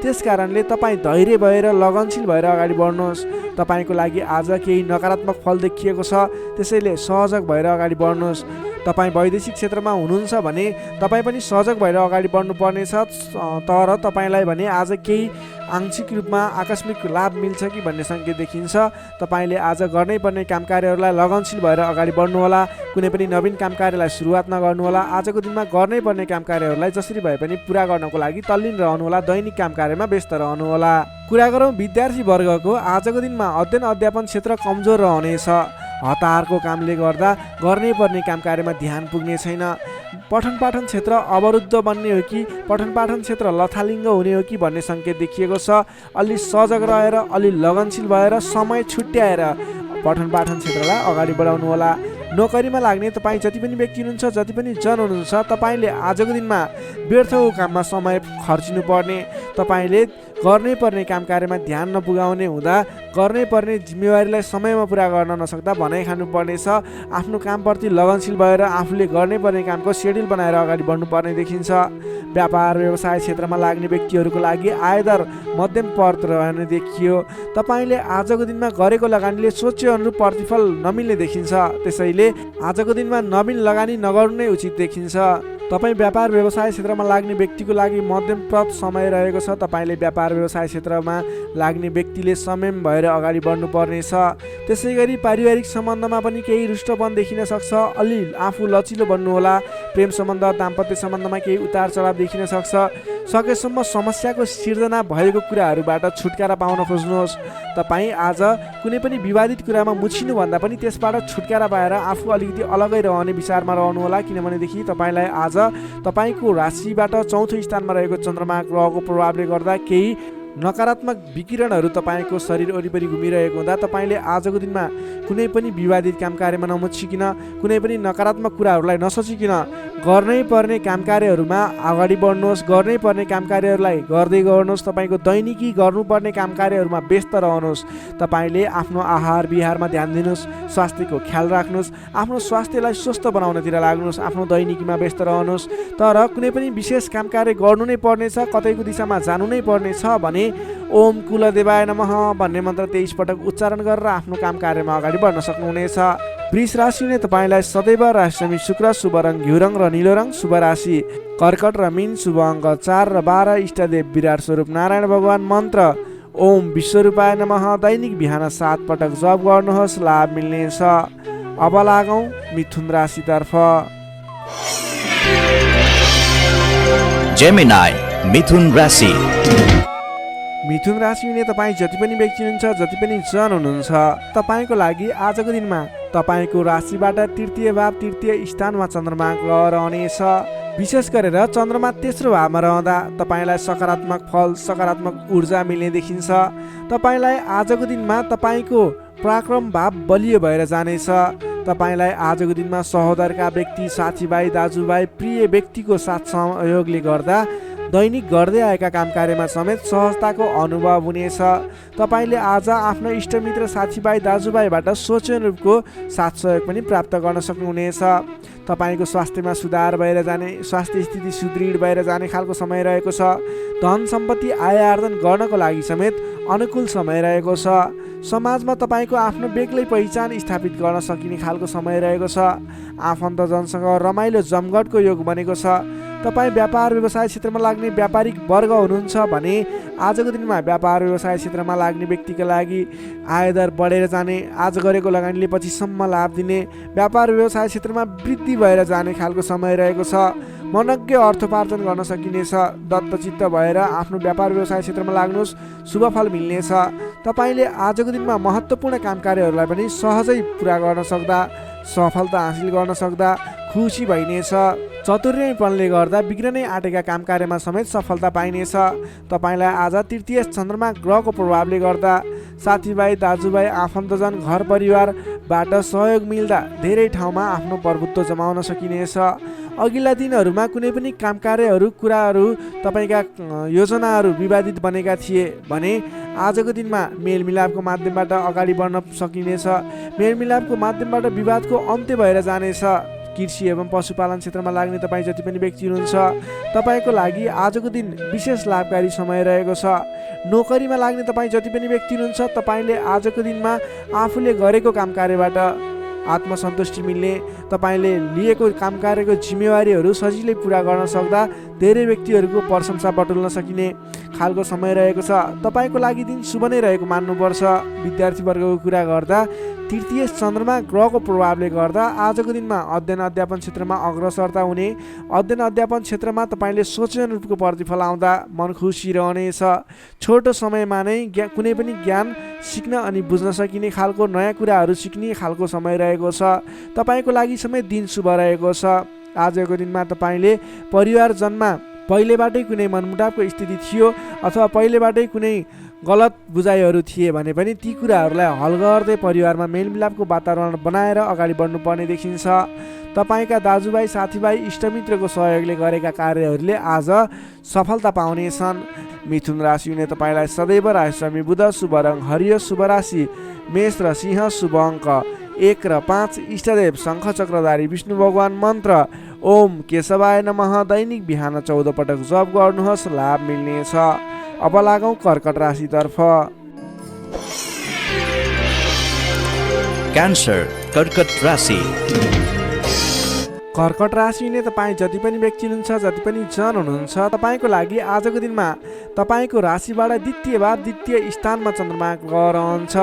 त्यस कारणले तपाईँ धैर्य भएर लगनशील भएर अगाडि बढ्नुहोस्। तपाईँको लागि आज केही नकारात्मक फल देखिएको छ, त्यसैले सहजग भएर अगाडि बढ्नुहोस्। तपाईँ वैदेशिक क्षेत्रमा हुनुहुन्छ भने तपाईँ पनि सहजग भएर अगाडि बढ्नुपर्नेछ। तर तपाईँलाई भने आज केही आंशिक रूपमा आकस्मिक लाभ मिल्छ कि भन्ने सङ्केत देखिन्छ। तपाईँले आज गर्नै पर्ने काम कार्यहरूलाई लगनशील भएर अगाडि बढ्नुहोला। कुनै पनि नवीन काम कार्यलाई सुरुवात नगर्नुहोला। आजको दिनमा गर्नै पर्ने काम कार्यहरूलाई जसरी भए पनि पुरा गर्नको लागि तल्लीन रहनुहोला। दैनिक काम कार्यमा व्यस्त रहनुहोला। कुरा गरौँ विद्यार्थी वर्गको, आजको दिनमा अध्ययन अध्यापन क्षेत्र कमजोर रहनेछ। हतारको कामले गर्दा गर्नै पर्ने काम कार्यमा ध्यान पुग्ने छैन। पठन पाठन क्षेत्र अवरुद्ध बन्ने हो कि पठन पाठन क्षेत्र लथालिङ्ग हुने हो कि भन्ने सङ्केत देखिएको छ। अलि सजग रहेर, अलि लगनशील भएर, समय छुट्याएर पठन पाठन क्षेत्रलाई अगाडि बढाउनु होला। नोकरीमा लाग्ने तपाईँ जति पनि व्यक्ति हुनुहुन्छ, जति पनि जन हुनुहुन्छ, तपाईँले आजको दिनमा व्यर्थको काममा समय खर्चिनु पर्ने, तपाईँले गर्नै पर्ने काम कार्यमा ध्यान नपुगाउने हुँदा गर्नै पर्ने जिम्मेवारीलाई समयमा पुरा गर्न नसक्दा भनाइ खानुपर्नेछ। आफ्नो कामप्रति लगनशील भएर आफूले गर्नै पर्ने कामको सेड्युल बनाएर अगाडि बढ्नुपर्ने देखिन्छ। व्यापार व्यवसाय क्षेत्रमा लाग्ने व्यक्तिहरूको लागि आयदर मध्यम पद रहने देखियो। तपाईँले आजको दिनमा गरेको लगानीले सोचे अनुरूप प्रतिफल नमिल्ने देखिन्छ। त्यसैले आजको दिनमा नवीन लगानी नगर्नु नै उचित देखिन्छ। तपाईँ व्यापार व्यवसाय क्षेत्रमा लाग्ने व्यक्तिको लागि मध्यमप्रद समय रहेको छ। तपाईँले व्यापार व्यवसाय क्षेत्रमा लाग्ने व्यक्तिले संयम भएर अगाडि बढ्नु पर्नेछ। त्यसै गरी पारिवारिक सम्बन्धमा पनि केही रुष्टपन देखिन सक्छ। अलि आफू लचिलो बन्नुहोला। प्रेम सम्बन्ध, दाम्पत्य सम्बन्धमा केही उतार चढाव देखिन सक्छ। सकेसम्म समस्याको सिर्जना भएको कुराहरूबाट छुटकारा पाउन खोज्नुहोस्। तपाईँ आज कुनै पनि विवादित कुरामा मुछिनुभन्दा पनि त्यसबाट छुटकारा पाएर आफू अलिकति अलगै रहने विचारमा रहनुहोला। किनभनेदेखि तपाईँलाई आज तपाईँको राशिबाट चौथो स्थानमा रहेको चन्द्रमा ग्रहको प्रभावले गर्दा केही नकारात्मक विकिरणहरू तपाईँको शरीर वरिपरि घुमिरहेको हुँदा तपाईँले आजको दिनमा कुनै पनि विवादित काम कार्यमा नमुछिकन, कुनै पनि नकारात्मक कुराहरूलाई नसोचिकन गर्नै पर्ने काम कार्यहरूमा अगाडि बढ्नुहोस्। गर्नै पर्ने काम कार्यहरूलाई गर्दै गर्नुहोस्। तपाईँको दैनिकी गर्नुपर्ने काम कार्यहरूमा व्यस्त रहनुहोस्। तपाईँले आफ्नो आहार विहारमा ध्यान दिनुहोस्। स्वास्थ्यको ख्याल राख्नुहोस्। आफ्नो स्वास्थ्यलाई स्वस्थ बनाउनतिर लाग्नुहोस्। आफ्नो दैनिकीमा व्यस्त रहनुहोस्। तर कुनै पनि विशेष काम कार्य गर्नु नै पर्नेछ, कतैको दिशामा जानु नै पर्नेछ भने ओम कुलदेवाय नमः भन्ने मन्त्र 23 पटक उच्चारण गरेर आफ्नो काम कार्यमा अगाडि बढ्न सक्नुहुनेछ। वृष राशिले तपाईँलाई सदैव राशि शुक्र, शुभ रङ घिउ रङ र नीलो रङ, शुभ राशि कर्कट र मीन, शुभ अङ्क 4 र 12, इष्टदेव विराट स्वरूप नारायण भगवान, मन्त्र ओम विश्वरूपाय नमः दैनिक बिहान 7 पटक जप गर्नुहोस्, लाभ मिल्नेछ। अब लागौँ मिथुन राशितर्फ। जेमिनाई मिथुन राशि। मिथुन राशि हुने तपाईँ जति पनि व्यक्ति हुनुहुन्छ, जति पनि जन हुनुहुन्छ, तपाईँको लागि आजको दिनमा तपाईँको राशिबाट तृतीय भाव, तृतीय स्थानमा चन्द्रमा ग्रह रहनेछ। विशेष गरेर चन्द्रमा तेस्रो भावमा रहँदा तपाईँलाई सकारात्मक फल, सकारात्मक ऊर्जा मिल्ने देखिन्छ। तपाईँलाई आजको दिनमा तपाईँको पराक्रम भाव बलियो भएर जानेछ। तपाईँलाई आजको दिनमा सहोदरका व्यक्ति, साथीभाइ, दाजुभाइ, प्रिय व्यक्तिको साथ सहयोगले गर्दा दैनिक गर्दै आएका काम कार्यमा समेत सहजताको अनुभव हुनेछ। तपाईँले आज आफ्नो इष्टमित्र, साथीभाइ, दाजुभाइबाट सोचे अनुरूपको साथ सहयोग पनि प्राप्त गर्न सक्नुहुनेछ। तपाईँको स्वास्थ्यमा सुधार भएर जाने, स्वास्थ्य स्थिति सुदृढ भएर जाने खालको समय रहेको छ। धन सम्पत्ति आय आर्जन गर्नको लागि समेत अनुकूल समय रहेको छ। समाजमा तपाईँको आफ्नो बेग्लै पहिचान स्थापित गर्न सकिने खालको समय रहेको छ। आफन्तजनसँग रमाइलो जमघटको योग बनेको छ। तपाईँ व्यापार व्यवसाय क्षेत्रमा लाग्ने व्यापारिक वर्ग हुनुहुन्छ भने आजको दिनमा व्यापार व्यवसाय क्षेत्रमा लाग्ने व्यक्तिका लागि आयदर बढेर जाने, आज गरेको लगानीले पछिसम्म लाभ दिने, व्यापार व्यवसाय क्षेत्रमा वृद्धि भएर जाने खालको समय रहेको छ। मनज्ञ अर्थोपार्जन गर्न सकिनेछ। दत्तचित्त भएर आफ्नो व्यापार व्यवसाय क्षेत्रमा लाग्नुहोस्, शुभ फल मिल्नेछ। तपाईँले आजको दिनमा महत्त्वपूर्ण काम कार्यहरूलाई पनि सहजै पुरा गर्न सक्दा, सफलता हासिल गर्न सक्दा खुसी भइनेछ। चतुर्यपनले गर्दा बिग्रनै आँटेका काम कार्यमा समेत सफलता पाइनेछ। तपाईँलाई आज तृतीय चन्द्रमा ग्रहको प्रभावले गर्दा साथीभाइ दाजुभाइ आफन्तजन घर परिवारबाट सहयोग मिल्दा धेरै ठाउँमा आफ्नो प्रभुत्व जमाउन सकिनेछ। अघिल्ला दिनहरूमा कुनै पनि काम कार्यहरू कुराहरू तपाईँका योजनाहरू विवादित बनेका थिए भने आजको दिनमा मेलमिलापको माध्यमबाट अगाडि बढ्न सकिनेछ। मेलमिलापको माध्यमबाट विवादको अन्त्य भएर जानेछ। कृषि एवं पशुपालन क्षेत्रमा लाग्ने तपाईँ जति पनि व्यक्ति हुनुहुन्छ तपाईँको लागि आजको दिन विशेष लाभकारी समय रहेको छ। नोकरीमा लाग्ने तपाईँ जति पनि व्यक्ति हुनुहुन्छ तपाईँले आजको दिनमा आफूले गरेको काम कार्यबाट आत्मसन्तुष्टि मिल्ने, तपाईँले लिएको काम कार्यको जिम्मेवारीहरू सजिलै पुरा गर्न सक्दा धेरै व्यक्तिहरूको प्रशंसा बटुल्न सकिने खालको समय रहेको छ। तपाईँको लागि दिन शुभ नै रहेको मान्नुपर्छ। विद्यार्थीवर्गको कुरा गर्दा तृतीय चन्द्रमा ग्रहको प्रभावले गर्दा आजको दिनमा अध्ययन अध्यापन क्षेत्रमा अग्रसरता हुने, अध्ययन अध्यापन क्षेत्रमा तपाईँले सोचे अनुरूपको प्रतिफल आउँदा मन खुसी रहनेछ। छोटो समयमा नै कुनै पनि ज्ञान सिक्न अनि बुझ्न सकिने खालको नयाँ कुराहरू सिक्ने खालको समय रहेको छ। तपाईँको लागि समय दिन शुभ रहेको छ। आजको दिनमा तपाईँले परिवारजनमा पहिलेबाटै कुनै मनमुटावको स्थिति थियो अथवा पहिलेबाटै कुनै गलत बुझाइहरू थिए भने पनि ती कुराहरूलाई हल गर्दै परिवारमा मेलमिलापको वातावरण बनाएर अगाडि बढ्नुपर्ने देखिन्छ। तपाईँका दाजुभाइ साथीभाइ इष्टमित्रको सहयोगले गरेका कार्यहरूले आज सफलता पाउनेछन्। मिथुन राशि हुने तपाईँलाई सदैव राशि बुध, शुभ रङ हरियो, शुभ राशि मेष र सिंह, शुभ अङ्क 1 र 5, इष्टदेव शङ्ख चक्रधारी विष्णु भगवान, मन्त्र ओम केशवाय नमः। दैनिक बिहान 14 पटक जप गर्नुहोस्, लाभ मिल्नेछ। अब लागौँ कर्कट राशितर्फ। क्यान्सर कर्कट राशि। कर्कट राशि हुने तपाईँ जति पनि व्यक्ति हुनुहुन्छ, जति पनि जन हुनुहुन्छ तपाईँको लागि आजको दिनमा तपाईँको राशिबाट द्वितीय भाव द्वितीय स्थानमा चन्द्रमा ग्रह रहन्छ।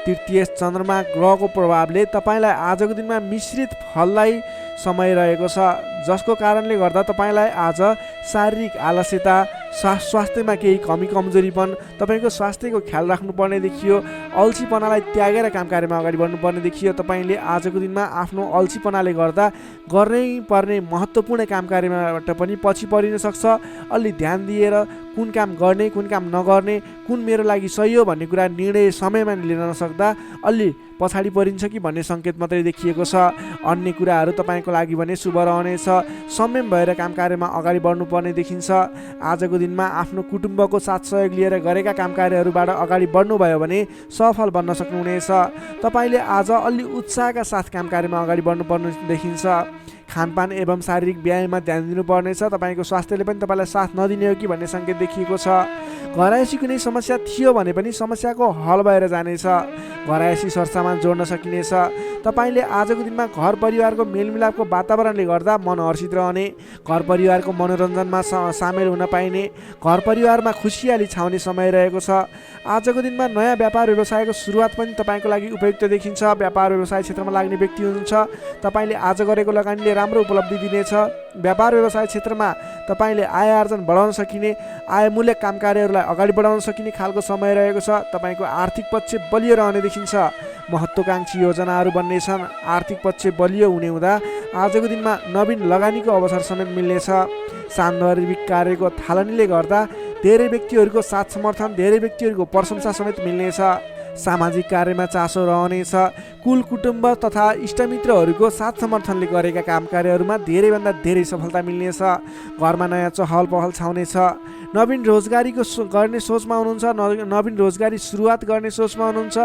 तृतीय चन्द्रमा ग्रहको प्रभावले तपाईँलाई आजको दिनमा मिश्रित फलदायी समय रहेको छ, जसको कारणले गर्दा तपाईँलाई आज शारीरिक आलस्यता, स्वास्थ्यमा केही कमी कमजोरीपन, तपाईँको स्वास्थ्यको ख्याल राख्नुपर्ने देखियो। अल्छीपनालाई त्यागेर काम कार्यमा अगाडि बढ्नुपर्ने देखियो। तपाईँले आजको दिनमा आफ्नो अल्छीपनाले गर्दा गर्नै पर्ने महत्त्वपूर्ण काम कार्यबाट पनि पछि परिन सक्छ। अलि ध्यान दिएर कुन काम गर्ने, कुन काम नगर्ने, कुन मेरो लागि सही हो भन्ने कुरा निर्णय समयमा लिन नसक्दा अलि पछाडि परिन्छ कि भन्ने सङ्केत मात्रै देखिएको छ। अन्य कुराहरू तपाईँको लागि भने शुभ रहनेछ। संयम भएर काम कार्यमा अगाडि बढ्नुपर्ने देखिन्छ। आजको दिनमा आफ्नो कुटुम्बको साथ सहयोग लिएर गरेका काम कार्यहरूबाट अगाडि बढ्नुभयो भने सफल बन्न सक्नुहुनेछ। तपाईँले आज अलि उत्साहका साथ काम कार्यमा अगाडि बढ्नुपर्ने देखिन्छ। खानपान एवं शारीरिक व्यायाममा ध्यान दिनुपर्नेछ। तपाईँको स्वास्थ्यले पनि तपाईँलाई साथ नदिने हो कि भन्ने सङ्केत देखिएको छ। घरायसी कुनै समस्या थियो भने पनि समस्याको हल भएर जानेछ। घरायसी सरसामान जोड्न सकिनेछ। तपाईँले आजको दिनमा घर परिवारको मेलमिलापको वातावरणले गर्दा मन हर्षित रहने, घर परिवारको मनोरञ्जनमा सामेल हुन पाइने, घर परिवारमा खुसियाली छाउने समय रहेको छ। आजको दिनमा नयाँ व्यापार व्यवसायको सुरुवात पनि तपाईँको लागि उपयुक्त देखिन्छ। व्यापार व्यवसाय क्षेत्रमा लाग्ने व्यक्ति हुनुहुन्छ तपाईँले आज गरेको लगानीले राम्रो उपलब्धि दिनेछ। व्यापार व्यवसाय क्षेत्रमा तपाईँले आय आर्जन बढाउन सकिने, आयमूलक काम कार्यहरूलाई अगाडि बढाउन सकिने खालको समय रहेको छ। तपाईँको आर्थिक पक्ष बलियो रहने देखिन्छ। महत्त्वकाङ्क्षी योजनाहरू बन्नेछन्। आर्थिक पक्ष बलियो हुने हुँदा आजको दिनमा नवीन लगानीको अवसर समेत मिल्नेछ। सान्दर्भिक कार्यको थालनीले गर्दा धेरै व्यक्तिहरूको साथ समर्थन, धेरै व्यक्तिहरूको प्रशंसा समेत मिल्नेछ। सामाजिक कार्यमा चासो रहनेछ। कुल कुटुम्ब तथा इष्टमित्रहरूको साथ समर्थनले गरेका काम कार्यहरूमा धेरैभन्दा धेरै सफलता मिल्नेछ। घरमा नयाँ चहल पहल छाउनेछ। नवीन रोजगारीको गर्ने सोचमा हुनुहुन्छ, नवीन रोजगारी सुरुवात गर्ने सोचमा हुनुहुन्छ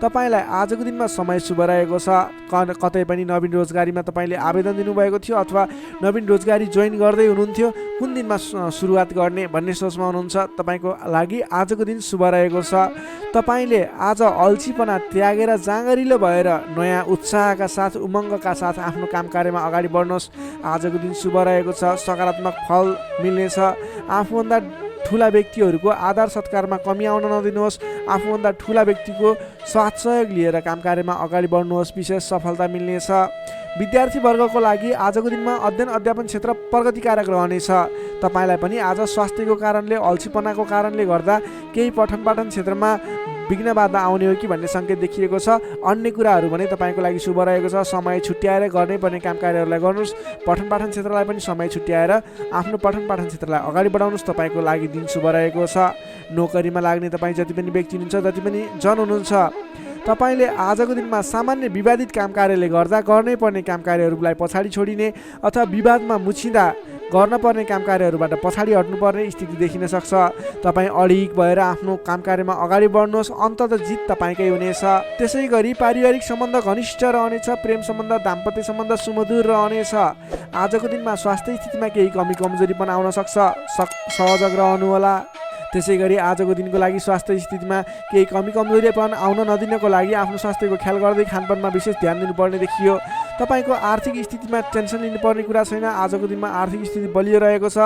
तपाईँलाई आजको दिनमा समय शुभ रहेको छ। कतै पनि नवीन रोजगारीमा तपाईँले आवेदन दिनुभएको थियो अथवा नवीन रोजगारी जोइन गर्दै हुनुहुन्थ्यो, कुन दिनमा सुरुवात गर्ने भन्ने सोचमा हुनुहुन्छ तपाईँको लागि आजको दिन शुभ रहेको छ। तपाईँले आज अल्छीपना त्यागेर जाँगरिलो भएर नयाँ उत्साहका साथ, उमङ्गका साथ आफ्नो काम कार्यमा अगाडि बढ्नुहोस्। आजको दिन शुभ रहेको छ। सकारात्मक फल मिल्नेछ। आफूभन्दा ठुला व्यक्तिहरूको आदर सत्कारमा कमी आउन नदिनुहोस्। आफूभन्दा ठुला व्यक्तिको साथ सहयोग लिएर काम कार्यमा अगाडि बढ्नुहोस्। विशेष सफलता मिल्नेछ। विद्यार्थीवर्गको लागि आजको दिनमा अध्ययन अध्यापन क्षेत्र प्रगतिकारक रहनेछ। तपाईँलाई पनि आज स्वास्थ्यको कारणले अल्छीपनाको कारणले गर्दा केही पठन पाठन क्षेत्रमा विघ्न बाधा आउने हो कि भन्ने सङ्केत देखिएको छ। अन्य कुराहरू भने तपाईँको लागि शुभ रहेको छ। समय छुट्याएर गर्नै पर्ने काम कार्यहरूलाई गर्नुहोस्। पठन पाठन क्षेत्रलाई पनि समय छुट्याएर आफ्नो पठन पाठन क्षेत्रलाई अगाडि बढाउनुहोस्। तपाईँको लागि दिन शुभ रहेको छ। नोकरीमा लाग्ने तपाईँ जति पनि व्यक्ति हुनुहुन्छ, जति पनि जन हुनुहुन्छ, तपाईँले आजको दिनमा सामान्य विवादित काम कार्यले गर्दा गर्नै पर्ने काम कार्यहरूलाई पछाडि छोडिने अथवा विवादमा मुछिँदा गर्न पर्ने काम कार्यहरूबाट पछाडि हट्नुपर्ने स्थिति देखिन सक्छ। तपाईँ अडिग भएर आफ्नो काम कार्यमा अगाडि बढ्नुहोस्। अन्ततः जित तपाईँकै हुनेछ। त्यसै गरी पारिवारिक सम्बन्ध घनिष्ठ रहनेछ। प्रेम सम्बन्ध, दाम्पत्य सम्बन्ध सुमधुर रहनेछ। आजको दिनमा स्वास्थ्य स्थितिमा केही कमी कमजोरी पनि आउन सक्छ। सहयोग रहनुहोला। त्यसै गरी आजको दिनको लागि स्वास्थ्य स्थितिमा केही कमी कमजोरीपन आउन नदिनको लागि आफ्नो स्वास्थ्यको ख्याल गर्दै खानपानमा विशेष ध्यान दिनुपर्ने देखियो। तपाईँको आर्थिक स्थितिमा टेन्सन लिनुपर्ने कुरा छैन। आजको दिनमा आर्थिक स्थिति बलियो रहेको छ।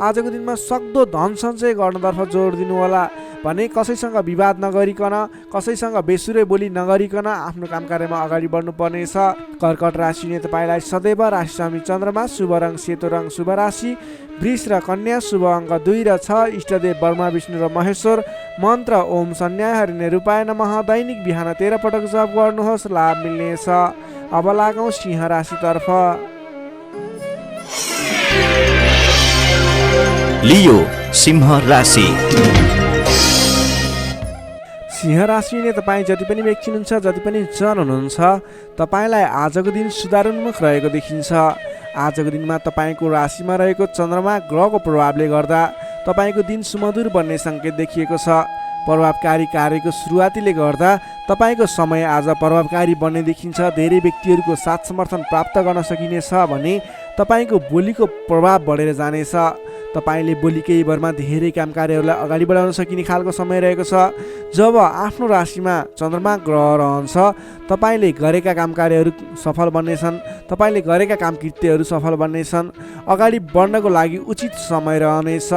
आजको दिनमा सक्दो धन सञ्चय गर्नतर्फ जोड दिनुहोला। भने कसैसँग विवाद नगरिकन, कसैसँग बेसुरै बोली नगरिकन आफ्नो काम कार्यमा अगाडि बढ्नुपर्नेछ। कर्कट राशिले तपाईँलाई सदैव राशिस्वामी चन्द्रमा, शुभ रङ सेतो रङ, शुभ राशि वृष र कन्या, शुभ अङ्क 2 र 6, इष्टदेव ब्रह्मा विष्णु र महेश्वर, मन्त्र ओम सन्न्याहरिणे रूपाय नमः। दैनिक बिहान 13 पटक जप गर्नुहोस्, लाभ मिल्नेछ। अब लागौँ सिंह राशितर्फ। लियो सिंह राशि। सिंह राशिले तपाईँ जति पनि व्यक्ति हुनुहुन्छ, जति पनि जन हुनुहुन्छ, तपाईँलाई आजको दिन सुधारोन्मुख रहेको देखिन्छ। आजको दिनमा तपाईँको राशिमा रहेको चन्द्रमा ग्रहको प्रभावले गर्दा तपाईँको दिन सुमधुर बन्ने सङ्केत देखिएको छ। प्रभावकारी कार्यको सुरुवातीले गर्दा तपाईँको समय आज प्रभावकारी बन्ने देखिन्छ। धेरै व्यक्तिहरूको साथ समर्थन प्राप्त गर्न सकिनेछ भने तपाईँको बोलीको प्रभाव बढेर जानेछ। तपाईँले बोली केही भरमा धेरै काम कार्यहरूलाई अगाडि बढाउन सकिने खालको समय रहेको छ। जब आफ्नो राशिमा चन्द्रमा ग्रह रहन्छ, तपाईँले गरेका काम कार्यहरू सफल बन्नेछन्। तपाईँले गरेका काम कृत्यहरू सफल बन्नेछन्। अगाडि बढ्नको लागि उचित समय रहनेछ।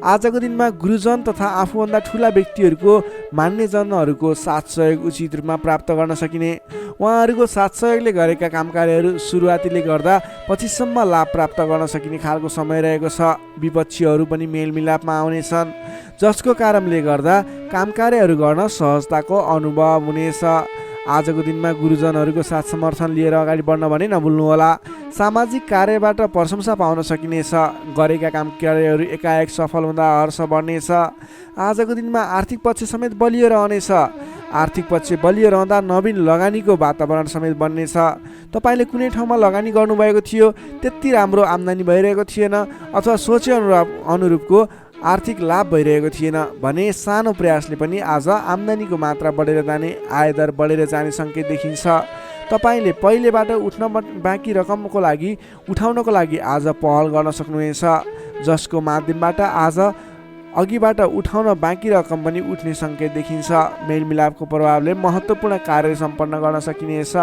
आजको दिनमा गुरुजन तथा आफूभन्दा ठुला व्यक्तिहरूको मान्यजनहरूको साथ सहयोग उचित रूपमा प्राप्त गर्न सकिने। उहाँहरूको साथ सहयोगले गरेका काम कार्यहरू सुरुवातीले गर्दा पछिसम्म लाभ प्राप्त गर्न सकिने खालको समय रहेको छ। विपक्षीहरू पनि मेलमिलापमा आउनेछन्, जसको कारणले गर्दा काम कार्यहरू गर्न सहजताको अनुभव हुनेछ। आजको दिनमा गुरुजनहरूको साथ समर्थन लिएर अगाडि बढ्न भने नभुल्नुहोला। सामाजिक कार्यबाट प्रशंसा पाउन सकिनेछ। गरेका काम कार्यहरू एकाएक सफल हुँदा हर्ष बढ्नेछ। आजको दिनमा आर्थिक पक्ष समेत बलियो रहनेछ। आर्थिक पक्ष बलियो रहँदा नवीन लगानीको वातावरण समेत बन्नेछ। तपाईँले कुनै ठाउँमा लगानी गर्नुभएको थियो, त्यति राम्रो आम्दानी भइरहेको थिएन अथवा सोचे अनुरूपको आर्थिक लाभ भइरहेको थिएन भने सानो प्रयासले पनि आज आम्दानीको मात्रा बढेर जाने, आयदर बढेर जाने सङ्केत देखिन्छ। तपाईँले पहिलेबाट बाँकी रकमको लागि उठाउनको लागि आज पहल गर्न सक्नुहुनेछ, जसको माध्यमबाट आज अघिबाट उठाउन बाँकी रकम पनि उठ्ने सङ्केत देखिन्छ। मेलमिलापको प्रभावले महत्त्वपूर्ण कार्य सम्पन्न गर्न सकिनेछ।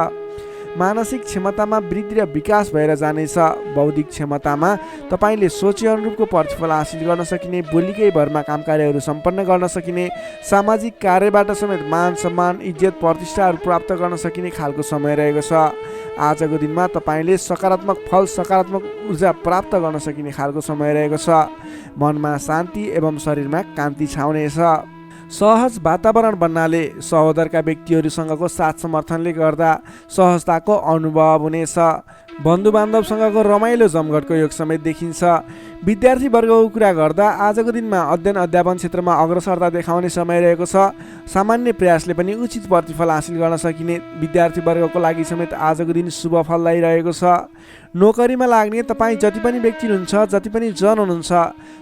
मानसिक क्षमतामा वृद्धि र विकास भएर जानेछ। बौद्धिक क्षमतामा तपाईँले सोचे अनुरूपको प्रतिफल हासिल गर्न सकिने, बोलीकै भरमा काम कार्यहरू सम्पन्न गर्न सकिने, सामाजिक कार्यबाट समेत मान सम्मान, इज्जत, प्रतिष्ठाहरू प्राप्त गर्न सकिने खालको समय रहेको छ। आजको दिनमा तपाईँले सकारात्मक फल, सकारात्मक ऊर्जा प्राप्त गर्न सकिने खालको समय रहेको छ। मनमा शान्ति एवं शरीरमा कान्ति छाउनेछ। सहज वातावरण बन्नाले सहोदरका व्यक्तिहरूसँगको साथ समर्थनले गर्दा सहजताको अनुभव हुनेछ। बन्धुबान्धवसँगको रमाइलो जमघटको योग समेत देखिन्छ। विद्यार्थी वर्गको कुरा गर्दा आजको दिनमा अध्ययन अध्यापन क्षेत्रमा अग्रसरता देखाउने समय रहेको छ। सामान्य प्रयासले पनि उचित प्रतिफल हासिल गर्न सकिने विद्यार्थी वर्गको लागि समेत आजको दिन शुभ फलदायी रहेको छ। नोकरीमा लाग्ने तपाईँ जति पनि व्यक्ति हुनुहुन्छ, जति पनि जन हुनुहुन्छ,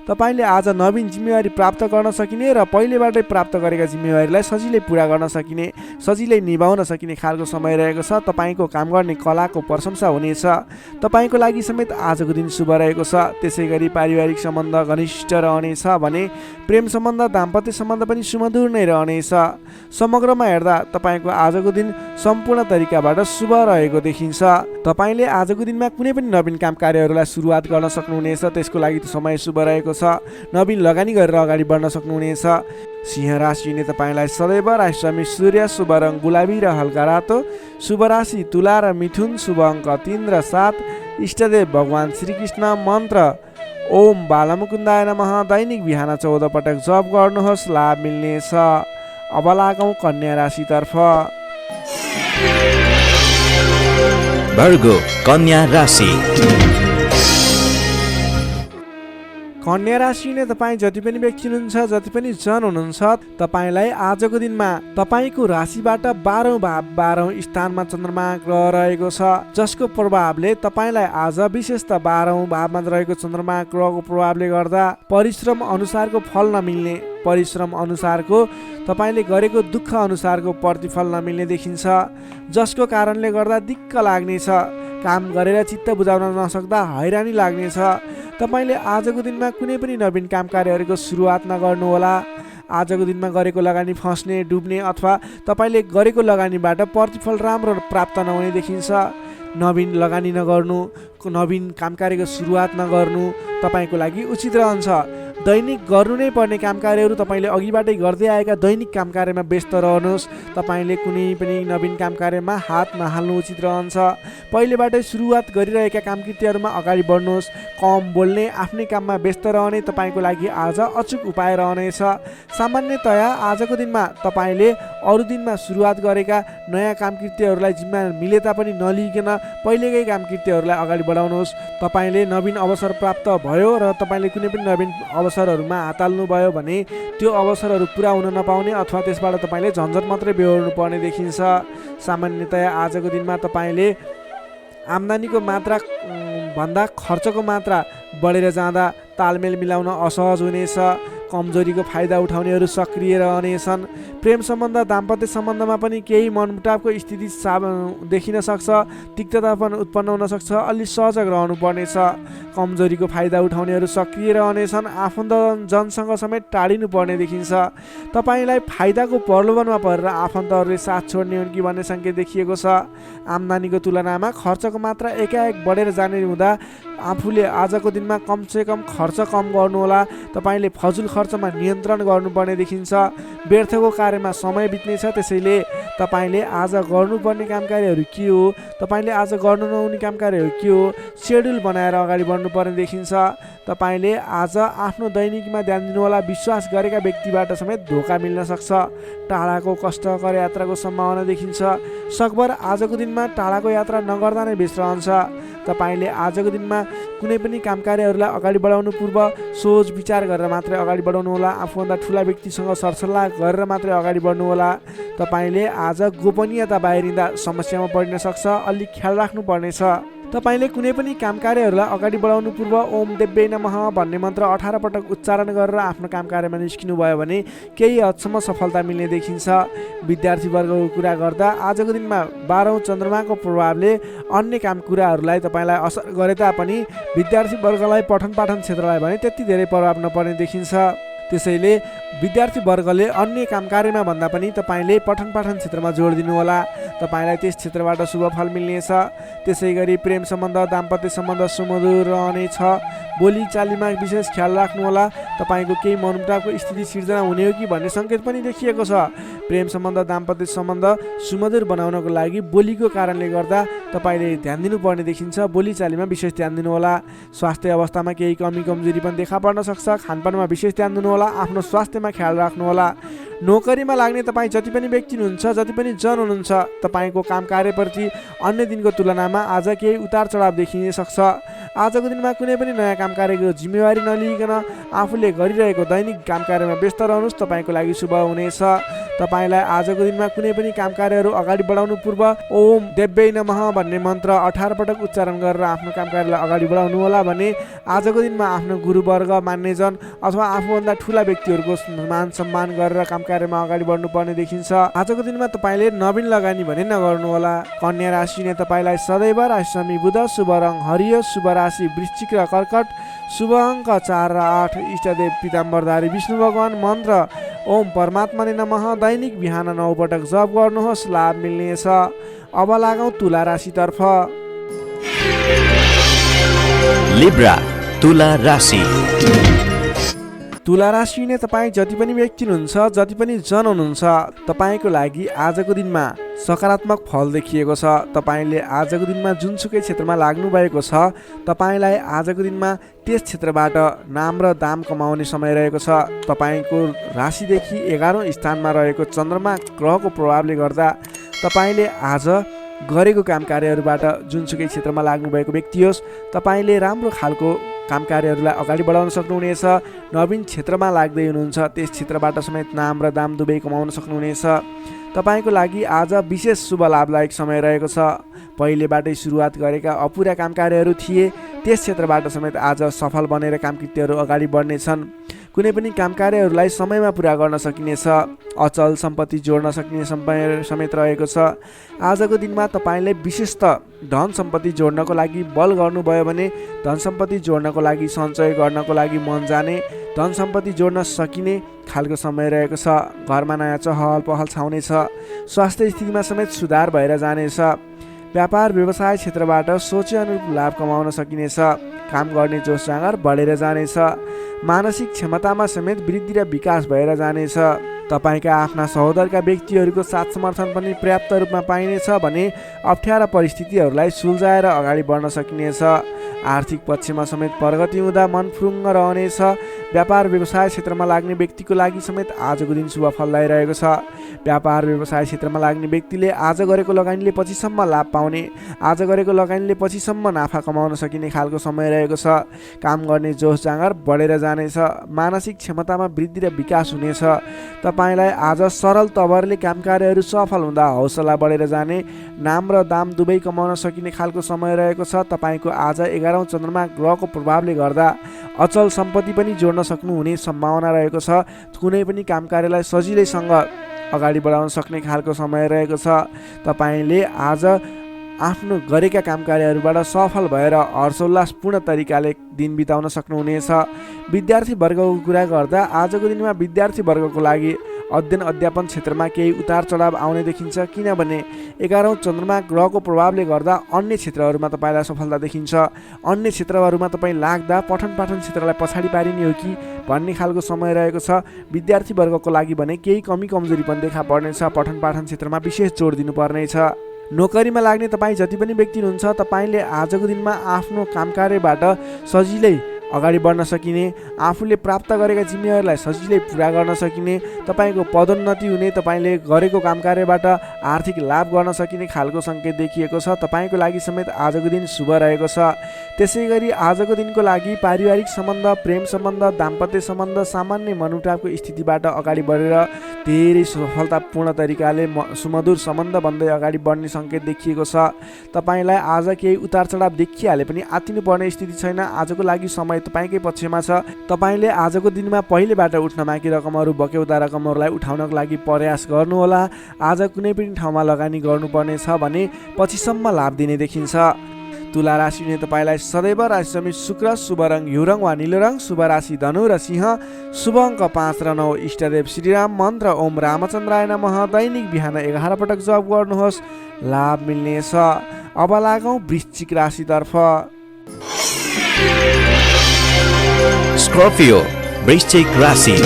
तपाईँले आज नवीन जिम्मेवारी प्राप्त गर्न सकिने र पहिलेबाटै प्राप्त गरेका जिम्मेवारीलाई सजिलै पुरा गर्न सकिने, सजिलै निभाउन सकिने खालको समय रहेको छ। तपाईँको काम गर्ने कलाको प्रशंसा हुनेछ। तपाईँको लागि समेत आजको दिन शुभ रहेको छ। त्यसै गरी पारिवारिक सम्बन्ध घनिष्ठ रहनेछ भने प्रेम सम्बन्ध, दाम्पत्य सम्बन्ध पनि सुमधुर नै रहनेछ। समग्रमा हेर्दा तपाईँको आजको दिन सम्पूर्ण तरिकाबाट शुभ रहेको देखिन्छ। तपाईँले आजको दिनमा कुनै पनि नवीन काम कार्यहरूलाई सुरुवात गर्न सक्नुहुनेछ। त्यसको लागि समय शुभ रहेको छ। नवीन लगानी गरेर अगाडि बढ्न सक्नुहुनेछ। सिंह राशिले तपाईँलाई सदैव राशिस्वामी सूर्य, शुभ रङ गुलाबी र हल्का रातो, शुभ राशि तुला र मिथुन, शुभ अङ्क 3 र 7, इष्टदेव भगवान श्रीकृष्ण, मन्त्र ओम बालमुकुन्दाय नमः दैनिक बिहान 14 पटक जप गर्नुहोस्, लाभ मिल्नेछ। अब लागौँ कन्या राशितर्फ। वर्गो कन्या राशि। कन्या राशि नै तपाईँ जति पनि व्यक्ति हुनुहुन्छ, जति पनि जन हुनुहुन्छ, तपाईँलाई आजको दिनमा तपाईँको राशिबाट 12औं भाव 12औं स्थानमा चन्द्रमा ग्रह रहेको छ, जसको प्रभावले तपाईँलाई आज विशेषतः 12औं भावमा रहेको चन्द्रमा ग्रहको प्रभावले गर्दा परिश्रम अनुसारको फल नमिल्ने, परिश्रम अनुसारको तपाईँले गरेको दुःख अनुसारको प्रतिफल नमिल्ने देखिन्छ, जसको कारणले गर्दा दिक्क लाग्नेछ। काम गरेर चित्त बुझाउन नसक्दा हैरानी लाग्नेछ। तपाईँले आजको दिनमा कुनै पनि नवीन काम कार्यहरूको सुरुवात नगर्नुहोला। आजको दिनमा गरेको लगानी फस्ने, डुब्ने अथवा तपाईँले गरेको लगानीबाट प्रतिफल राम्रो प्राप्त नहुने देखिन्छ। नवीन लगानी नगर्नु, नवीन काम कार्यको सुरुवात नगर्नु तपाईँको लागि उचित रहन्छ। दैनिक गर्नु नै पर्ने काम कार्यहरू तपाईँले अघिबाटै गर्दै आएका दैनिक काम कार्यमा व्यस्त रहनुहोस्। तपाईँले कुनै पनि नवीन काम कार्यमा हात नहाल्नु उचित रहन्छ। पहिलेबाटै सुरुवात गरिरहेका कामकृत्यहरूमा अगाडि बढ्नुहोस्। कम बोल्ने, आफ्नै काममा व्यस्त रहने तपाईँको लागि आज अचुक उपाय रहनेछ। सामान्यतया आजको दिनमा तपाईँले अरू दिनमा सुरुवात गरेका नयाँ कामकृत्यहरूलाई जिम्मा मिले तापनि नलिकन पहिलेकै कामकृत्यहरूलाई अगाडि बढाउनुहोस्। तपाईँले नवीन अवसर प्राप्त भयो र तपाईँले कुनै पनि नवीन अवसरहरूमा हात हाल्नुभयो भने त्यो अवसरहरू पुरा हुन नपाउने अथवा त्यसबाट तपाईँले झन्झट मात्रै बेहोर्नु पर्ने देखिन्छ। सामान्यतया आजको दिनमा तपाईँले आम्दानीको मात्रा भन्दा खर्चको मात्रा बढेर जाँदा तालमेल मिलाउन असहज हुनेछ। कमजोरीको फाइदा उठाउनेहरू सक्रिय रहनेछन्। प्रेम सम्बन्ध, दाम्पत्य सम्बन्धमा पनि केही मनमुटावको स्थिति देखिन सक्छ, तिक्तता पनि उत्पन्न हुन सक्छ। अलि सजग रहनुपर्नेछ। कमजोरीको फाइदा उठाउनेहरू सक्रिय रहनेछन्। आफन्तजनसँग समेत टाढिनु पर्ने देखिन्छ। तपाईँलाई फाइदाको प्रलोभनमा परेर आफन्तहरूले साथ छोड्ने हुन् कि भन्ने सङ्केत देखिएको छ। आम्दानीको तुलनामा खर्चको मात्रा एकाएक बढेर जाने हुँदा आफूले आजको दिनमा कमसेकम खर्च कम गर्नुहोला। तपाईँले फजुल खर्चमा नियन्त्रण गर्नुपर्ने देखिन्छ। व्यर्थको कार्यमा समय बित्नेछ, त्यसैले तपाईँले आज गर्नुपर्ने काम कार्यहरू के हो, तपाईँले आज गर्नु नहुने काम कार्यहरू के हो, सेड्युल बनाएर अगाडि बढ्नुपर्ने देखिन्छ। तपाईँले आज आफ्नो दैनिकीमा ध्यान दिनुहोला। विश्वास गरेका व्यक्तिबाट समेत धोका मिल्न सक्छ। टाढाको कष्टकर यात्राको सम्भावना देखिन्छ। सकभर आजको दिनमा टाढाको यात्रा नगर्दा नै बेस रहन्छ। तपाईँले आजको दिनमा कुनै पनि काम कार्यहरूलाई अगाडि बढाउनु पूर्व सोच विचार गरेर मात्रै अगाडि बढाउनुहोला। आफूभन्दा ठुला व्यक्तिसँग सरसल्लाह गरेर मात्रै अगाडि बढ्नुहोला। तपाईँले आज गोपनीयता बाहिरिँदा समस्यामा परिन सक्छ, अलिक ख्याल राख्नुपर्नेछ। तपाईँले कुनै पनि काम कार्यहरूलाई अगाडि बढाउनु पूर्व ओम देव्यै नमः भन्ने मन्त्र 18 पटक उच्चारण गरेर आफ्नो काम कार्यमा निस्किनु भयो भने केही हदसम्म सफलता मिल्ने देखिन्छ। विद्यार्थीवर्गको कुरा गर्दा आजको दिनमा 12औं चन्द्रमाको प्रभावले अन्य काम कुराहरूलाई तपाईँलाई असर गरे तापनि विद्यार्थीवर्गलाई पठन पाठन क्षेत्रलाई भने त्यति धेरै प्रभाव नपर्ने देखिन्छ। त्यसैले विद्यार्थीवर्गले अन्य काम कार्यमा भन्दा पनि तपाईँले पठन पाठन क्षेत्रमा जोड दिनुहोला। तपाईँलाई त्यस क्षेत्रबाट शुभ फल मिल्नेछ। त्यसै गरी प्रेम सम्बन्ध, दाम्पत्य सम्बन्ध सुमधुर रहनेछ। बोली चालीमा विशेष ख्याल राख्नुहोला। तपाईँको केही मनमुटावको स्थिति सिर्जना हुने हो कि भन्ने सङ्केत पनि देखिएको छ। प्रेम सम्बन्ध, दाम्पत्य सम्बन्ध सुमधुर बनाउनको लागि बोलीको कारणले गर्दा तपाईँले ध्यान दिनुपर्ने देखिन्छ। बोली चालीमा विशेष ध्यान दिनुहोला। स्वास्थ्य अवस्थामा केही कमी कमजोरी पनि देखा पर्न सक्छ। खानपानमा विशेष ध्यान दिनुहोला। आफ्नो स्वास्थ्यमा ख्याल राख्नुहोला। नोकरीमा लाग्ने तपाईँ जति पनि व्यक्ति हुनुहुन्छ, जति पनि जन हुनुहुन्छ, तपाईँको काम कार्यप्रति अन्य दिनको तुलनामा आज केही उतार चढाव देखिन सक्छ। आजको दिनमा कुनै पनि नयाँ काम कार्यको जिम्मेवारी नलिइकन आफूले गरिरहेको दैनिक काम कार्यमा व्यस्त रहनुहोस्। तपाईँको लागि शुभ हुनेछ। तपाईँलाई आजको दिनमा कुनै पनि काम कार्यहरू अगाडि बढाउनु पूर्व ओम देव्यै नमः भन्ने मन्त्र 18 पटक उच्चारण गरेर आफ्नो काम कार्यलाई अगाडि बढाउनु होला भने आजको दिनमा आफ्नो गुरुवर्ग, मान्यजन अथवा आफूभन्दा ठुला व्यक्तिहरूको मान सम्मान गरेर काम कार्यमा अगाडि बढ्नुपर्ने देखिन्छ। आजको दिनमा तपाईँले नवीन लगानी भने नगर्नुहोला। कन्या राशिले तपाईँलाई सदैव राशिसमी बुध, शुभ रङ हरियो, शुभ राशि वृश्चिक र कर्कट, शुभ अङ्क 4 र 8, इष्टदेव पीताम्बरधारी विष्णु भगवान, मन्त्र ओम परमात्माले नमः दैनिक बिहान 9 पटक जप गर्नुहोस्, लाभ मिल्नेछ। अब लागौँ तुला राशितर्फ। लिब्रा तुला राशि। तुला राशि हुने तपाईँ जति पनि व्यक्ति हुनुहुन्छ, जति पनि जन हुनुहुन्छ, तपाईँको लागि आजको दिनमा सकारात्मक फल देखिएको छ। तपाईँले आजको दिनमा जुनसुकै क्षेत्रमा लाग्नु भएको छ, तपाईँलाई आजको दिनमा त्यस क्षेत्रबाट नाम र दाम कमाउने समय रहेको छ। तपाईँको राशिदेखि 11औं स्थानमा रहेको चन्द्रमा ग्रहको प्रभावले गर्दा तपाईँले आज गरेको काम कार्यहरूबाट जुनसुकै क्षेत्रमा लाग्नुभएको व्यक्ति होस्, तपाईँले राम्रो खालको काम कार्यहरूलाई अगाडि बढाउन सक्नुहुनेछ। नवीन क्षेत्रमा लाग्दै हुनुहुन्छ, त्यस क्षेत्रबाट समेत नाम र दाम दुवै कमाउन सक्नुहुनेछ। तपाईँको लागि आज विशेष शुभ लाभदायक समय रहेको छ। पहिलेबाटै सुरुवात गरेका अपुरा काम कार्यहरू थिए, त्यस क्षेत्रबाट समेत आज सफल बनेर कामकृत्यहरू अगाडि बढ्नेछन्। कुनै पनि काम कार्यहरूलाई समयमा पुरा गर्न सकिनेछ। अचल सम्पत्ति जोड्न सकिने समय समेत रहेको छ। आजको दिनमा तपाईँले विशेष त धन सम्पत्ति जोड्नको लागि बल गर्नुभयो भने धन सम्पत्ति जोड्नको लागि सञ्चय गर्नको लागि मन जाने, धन सम्पत्ति जोड्न सकिने खालको समय रहेको छ। घरमा नयाँ चहल पहल छाउनेछ। स्वास्थ्य स्थितिमा समेत सुधार भएर जानेछ। व्यापार व्यवसाय क्षेत्रबाट सोचे अनुरूप लाभ कमाउन सकिनेछ। काम गर्ने जोस जाँगर बढेर जानेछ। मानसिक क्षमतामा समेत वृद्धि र विकास भएर जानेछ। तपाईँका आफ्ना सहोदरका व्यक्तिहरूको साथ समर्थन पनि पर्याप्त रूपमा पाइनेछ भने अप्ठ्यारा परिस्थितिहरूलाई सुल्झाएर अगाडि बढ्न सकिनेछ। आर्थिक पक्षमा समेत प्रगति हुँदा मन फुरुङ्ग रहनेछ। व्यापार व्यवसाय क्षेत्रमा लाग्ने व्यक्तिको लागि समेत आजको दिन शुभ फलदायी रहेको छ। व्यापार व्यवसाय क्षेत्रमा लाग्ने व्यक्तिले आज गरेको लगानीले पछिसम्म लाभ पाउने, आज गरेको लगानीले पछिसम्म नाफा कमाउन सकिने खालको समय रहेको छ। काम गर्ने जोस जाँगर बढेर जानेछ। मानसिक क्षमतामा वृद्धि र विकास हुनेछ। तपाईँलाई आज सरल तवरले काम कार्यहरू सफल हुँदा हौसला बढेर जाने, नाम र दाम दुवै कमाउन सकिने खालको समय रहेको छ। तपाईँको आज 11औं चन्द्रमा ग्रहको प्रभावले गर्दा अचल सम्पत्ति पनि जोड्न सक्नुहुने सम्भावना रहेको छ। कुनै पनि काम कार्यलाई सजिलैसँग अगाडि बढाउन सक्ने खालको समय रहेको छ। तपाईँले आज आफ्नो गरेका काम कार्यहरूबाट सफल भएर हर्षोल्लासपूर्ण तरिकाले दिन बिताउन सक्नुहुनेछ। विद्यार्थी वर्गको कुरा गर्दा आजको दिनमा विद्यार्थी वर्गको लागि अध्ययन अध्यापन क्षेत्रमा केही उतार चढाव आउने देखिन्छ। किनभने 11औं चन्द्रमा ग्रहको प्रभावले गर्दा अन्य क्षेत्रहरूमा तपाईँलाई सफलता देखिन्छ। अन्य क्षेत्रहरूमा तपाईँ लाग्दा पठन पाठन क्षेत्रलाई पछाडि पारिने हो कि भन्ने खालको समय रहेको छ। विद्यार्थी वर्गको लागि भने केही कमी कमजोरी पनि देखा पर्नेछ। पठन पाठन क्षेत्रमा विशेष जोड दिनुपर्नेछ। नोकरीमा लाग्ने तपाईँ जति पनि व्यक्ति हुनुहुन्छ, तपाईँले आजको दिनमा आफ्नो काम कार्यबाट सजिलै अगाडि बढ्न सकिने, आफूले प्राप्त गरेका जिम्मेवारीलाई सजिलै पुरा गर्न सकिने, तपाईँको पदोन्नति हुने, तपाईँले गरेको काम कार्यबाट आर्थिक लाभ गर्न सकिने खालको सङ्केत देखिएको छ। तपाईँको लागि समेत आजको दिन शुभ रहेको छ। त्यसै गरी आजको दिनको लागि पारिवारिक सम्बन्ध, प्रेम सम्बन्ध, दाम्पत्य सम्बन्ध सामान्य मनमुटावको स्थितिबाट अगाडि बढेर धेरै सफलतापूर्ण तरिकाले सुमधुर सम्बन्ध बन्दै अगाडि बढ्ने सङ्केत देखिएको छ। तपाईँलाई आज केही उतार चढाव देखिहाले पनि आत्तिनुपर्ने स्थिति छैन। आजको लागि समय तपाईँकै पक्षमा छ। तपाईँले आजको दिनमा पहिलेबाट उठ्न बाँकी रकमहरू, बक्यौता रकमहरूलाई उठाउनको लागि प्रयास गर्नुहोला। आज कुनै पनि ठाउँमा लगानी गर्नुपर्ने छ भने पछिसम्म लाभ दिने देखिन्छ। तुला राशि हुने तपाईँलाई सदैव राशि समित शुक्र, शुभ रङ हिउँ वा नीलो रङ, शुभ राशि धनु र सिंह, शुभ अङ्क 5 र 9, इष्टदेव श्रीराम, मन्त्र ओम रामचन्द्राय नमः। दैनिक बिहान 11 पटक जप गर्नुहोस्, लाभ मिल्नेछ। अब लागौँ वृश्चिक राशितर्फ। स्कर्पियो वृश्चिक राशि।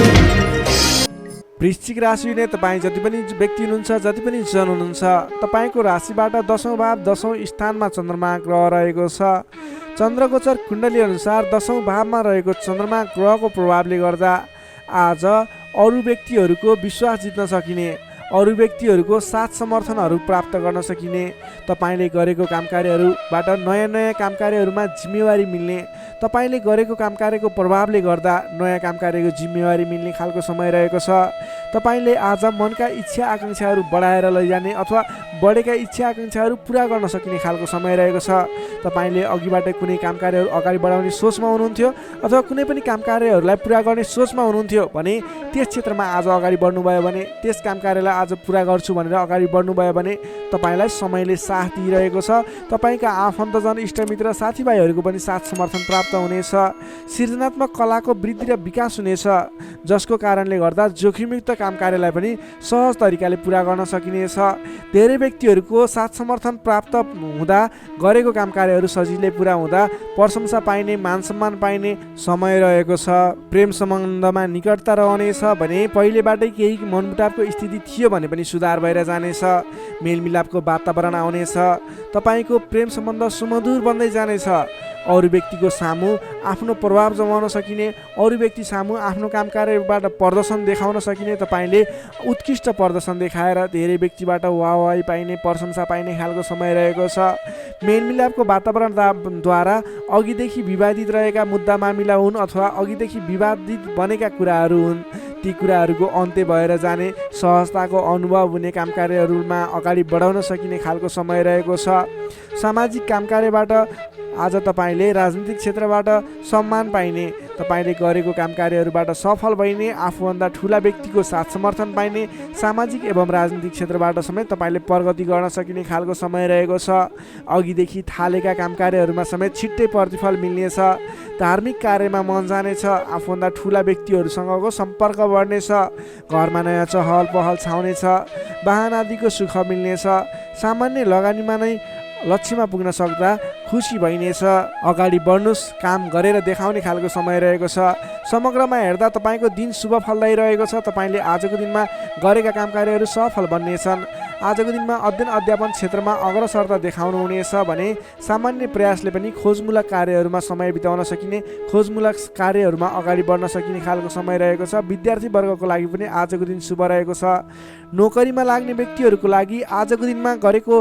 वृश्चिक राशि हुने तपाईँ जति पनि व्यक्ति हुनुहुन्छ, जति पनि जन हुनुहुन्छ, तपाईँको राशिबाट 10औं भाव 10औं स्थानमा चन्द्रमा ग्रह रहेको छ। चन्द्रगोचर कुण्डली अनुसार 10औं भावमा रहेको चन्द्रमा ग्रहको प्रभावले गर्दा आज अरू व्यक्तिहरूको विश्वास जित्न सकिने, अरू व्यक्तिहरूको साथ समर्थनहरू प्राप्त गर्न सकिने, तपाईँले गरेको काम कार्यहरूबाट नयाँ नयाँ काम कार्यहरूमा जिम्मेवारी मिल्ने, तपाईँले गरेको काम कार्यको प्रभावले गर्दा नयाँ काम कार्यको जिम्मेवारी मिल्ने खालको समय रहेको छ। तपाईँले आज मनका इच्छा आकाङ्क्षाहरू बढाएर लैजाने अथवा बढेका इच्छा आकाङ्क्षाहरू पुरा गर्न सकिने खालको समय रहेको छ। तपाईँले अघिबाट कुनै काम कार्यहरू अगाडि बढाउने सोचमा हुनुहुन्थ्यो अथवा कुनै पनि काम कार्यहरूलाई पुरा गर्ने सोचमा हुनुहुन्थ्यो भने त्यस क्षेत्रमा आज अगाडि बढ्नुभयो भने, त्यस काम कार्यलाई आज पुरा गर्छु भनेर अगाडि बढ्नुभयो भने तपाईँलाई समयले साथ दिइरहेको छ। तपाईँका आफन्तजन, इष्टमित्र, साथीभाइहरूको पनि साथ समर्थन प्राप्त हुनेछ। सृजनात्मक कलाको वृद्धि र विकास हुनेछ, जसको कारणले गर्दा जोखिमयुक्त काम कार्यलाई पनि सहज तरिकाले पुरा गर्न सकिनेछ। धेरै व्यक्तिहरूको साथ समर्थन प्राप्त हुँदा गरेको काम कार्यहरू सजिलै पुरा हुँदा प्रशंसा पाइने, मान सम्मान पाइने समय रहेको छ। प्रेम सम्बन्धमा निकटता रहनेछ भने पहिलेबाटै केही मनमुटावको स्थिति थियो भने पनि सुधार भएर जानेछ। मेलमिलापको वातावरण आउनेछ। तपाईँको प्रेम सम्बन्ध सुमधुर बन्दै जानेछ। अरू व्यक्तिको सामु आफ्नो प्रभाव जमाउन सकिने, अरू व्यक्ति सामु आफ्नो काम कार्यबाट प्रदर्शन देखाउन सकिने, तपाईँले उत्कृष्ट प्रदर्शन देखाएर धेरै व्यक्तिबाट वाहवाही पाइने, प्रशंसा पाइने खालको समय रहेको छ। मेलमिलापको वातावरणद्वारा अघिदेखि विवादित रहेका मुद्दा मामिला हुन् अथवा अघिदेखि विवादित बनेका कुराहरू हुन्, ती कुराहरूको अन्त्य भएर जाने, सहजताको अनुभव हुने, काम कार्यहरूमा अगाडि बढाउन सकिने खालको समय रहेको छ। सामाजिक काम कार्यबाट आज तपाईँले राजनीतिक क्षेत्रबाट सम्मान पाइने, तपाईँले गरेको काम कार्यहरूबाट सफल भइने, आफूभन्दा ठुला व्यक्तिको साथ समर्थन पाइने, सामाजिक एवं राजनीतिक क्षेत्रबाट समेत तपाईँले प्रगति गर्न सकिने खालको समय रहेको छ। अघिदेखि थालेका काम कार्यहरूमा समेत छिट्टै प्रतिफल मिल्नेछ। धार्मिक कार्यमा मन जानेछ। आफूभन्दा ठुला व्यक्तिहरूसँगको सम्पर्क बढ्नेछ। घरमा नयाँ चहल पहल छाउनेछ। वाहन आदिको सुख मिल्नेछ। सामान्य लगानीमा नै लक्ष्यमा पुग्न सक्दा खुसी भइनेछ। अगाडि बढ्नुहोस्, काम गरेर देखाउने खालको समय रहेको छ। समग्रमा हेर्दा तपाईँको दिन शुभ फलदायी रहेको छ। तपाईँले आजको दिनमा गरेका काम कार्यहरू सफल बन्नेछन्। आजको दिनमा अध्ययन अध्यापन क्षेत्रमा अग्रसरता देखाउनु हुनेछ भने सामान्य प्रयासले पनि खोजमूलक कार्यहरूमा समय बिताउन सकिने, खोजमूलक कार्यहरूमा अगाडि बढ्न सकिने खालको समय रहेको छ। विद्यार्थी वर्गको लागि पनि आजको दिन शुभ रहेको छ। नोकरीमा लाग्ने व्यक्तिहरूको लागि आजको दिनमा गरेको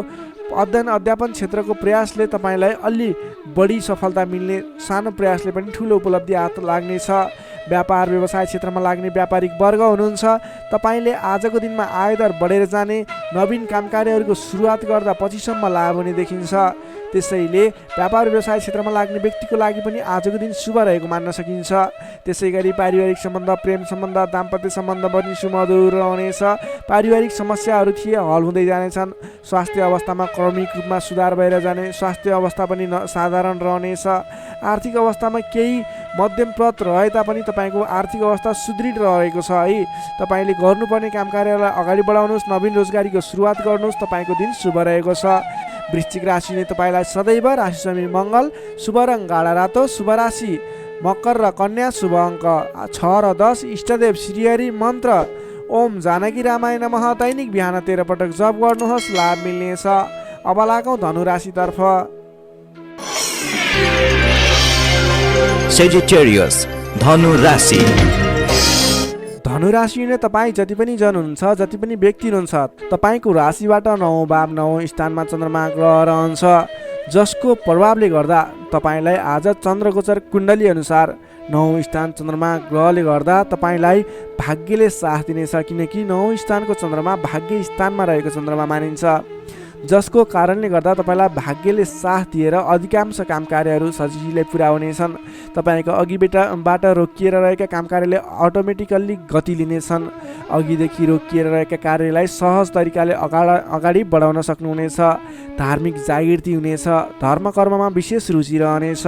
अध्ययन अध्यापन क्षेत्रको प्रयासले तपाईँलाई अलि बढी सफलता मिल्ने, सानो प्रयासले पनि ठुलो उपलब्धि हात लाग्नेछ। व्यापार व्यवसाय क्षेत्रमा लाग्ने व्यापारिक वर्ग हुनुहुन्छ, तपाईँले आजको दिनमा आयदर बढेर जाने, नवीन काम कार्यहरूको सुरुवात गर्दा पछिसम्म लाभ हुने देखिन्छ। त्यसैले व्यापार व्यवसाय क्षेत्रमा लाग्ने व्यक्तिको लागि पनि आजको दिन शुभ रहेको मान्न सकिन्छ। त्यसै गरी पारिवारिक सम्बन्ध, प्रेम सम्बन्ध, दाम्पत्य सम्बन्ध पनि सुमधुर रहनेछ। पारिवारिक समस्याहरू थिए हल हुँदै जानेछन्। स्वास्थ्य अवस्थामा क्रमिक रूपमा सुधार भएर जाने, स्वास्थ्य अवस्था पनि साधारण रहनेछ। आर्थिक अवस्थामा केही मध्यमप्रद रहे तापनि तपाईँको आर्थिक अवस्था सुदृढ रहेको छ है। तपाईँले गर्नुपर्ने काम कार्यलाई अगाडि बढाउनुहोस्, नवीन रोजगारीको सुरुवात गर्नुहोस्। तपाईँको दिन शुभ रहेको छ। वृश्चिक राशिले तपाईँलाई सदैव राशि स्वामी मङ्गल, शुभ रङ गाढा रातो, शुभ राशि मकर र कन्या, शुभ अङ्क 6 र 10, इष्टदेव श्रीहरि, मन्त्र ओम जानकी रामाय नमः। दैनिक बिहान 13 पटक जप गर्नुहोस्, लाभ मिल्नेछ। अब लागौँ धनु राशितर्फ। Sagittarius, धनु राशि। धनु राशि नै तपाईँ जति पनि जन हुनुहुन्छ, जति पनि व्यक्ति हुनुहुन्छ, तपाईँको राशिबाट 9 भाव 9 स्थानमा चन्द्रमा ग्रह रहन्छ, जसको प्रभावले गर्दा तपाईँलाई आज चन्द्रगोचर कुण्डली अनुसार 9 स्थान चन्द्रमा ग्रहले गर्दा तपाईँलाई भाग्यले साथ दिनेछ। किनकि 9 स्थानको चन्द्रमा भाग्य स्थानमा रहेको चन्द्रमा मानिन्छ, जसको कारणले गर्दा तपाईँलाई भाग्यले साथ दिएर अधिकांश काम कार्यहरू सजिलै पुरा हुनेछन्। तपाईँको अघिबाट रोकिएर रहेका काम कार्यले अटोमेटिकल्ली गति लिनेछन्। अघिदेखि रोकिएर रहेका कार्यलाई सहज तरिकाले अगाडि बढाउन सक्नुहुनेछ। धार्मिक जागृति हुनेछ। धर्म कर्ममा विशेष रुचि रहनेछ।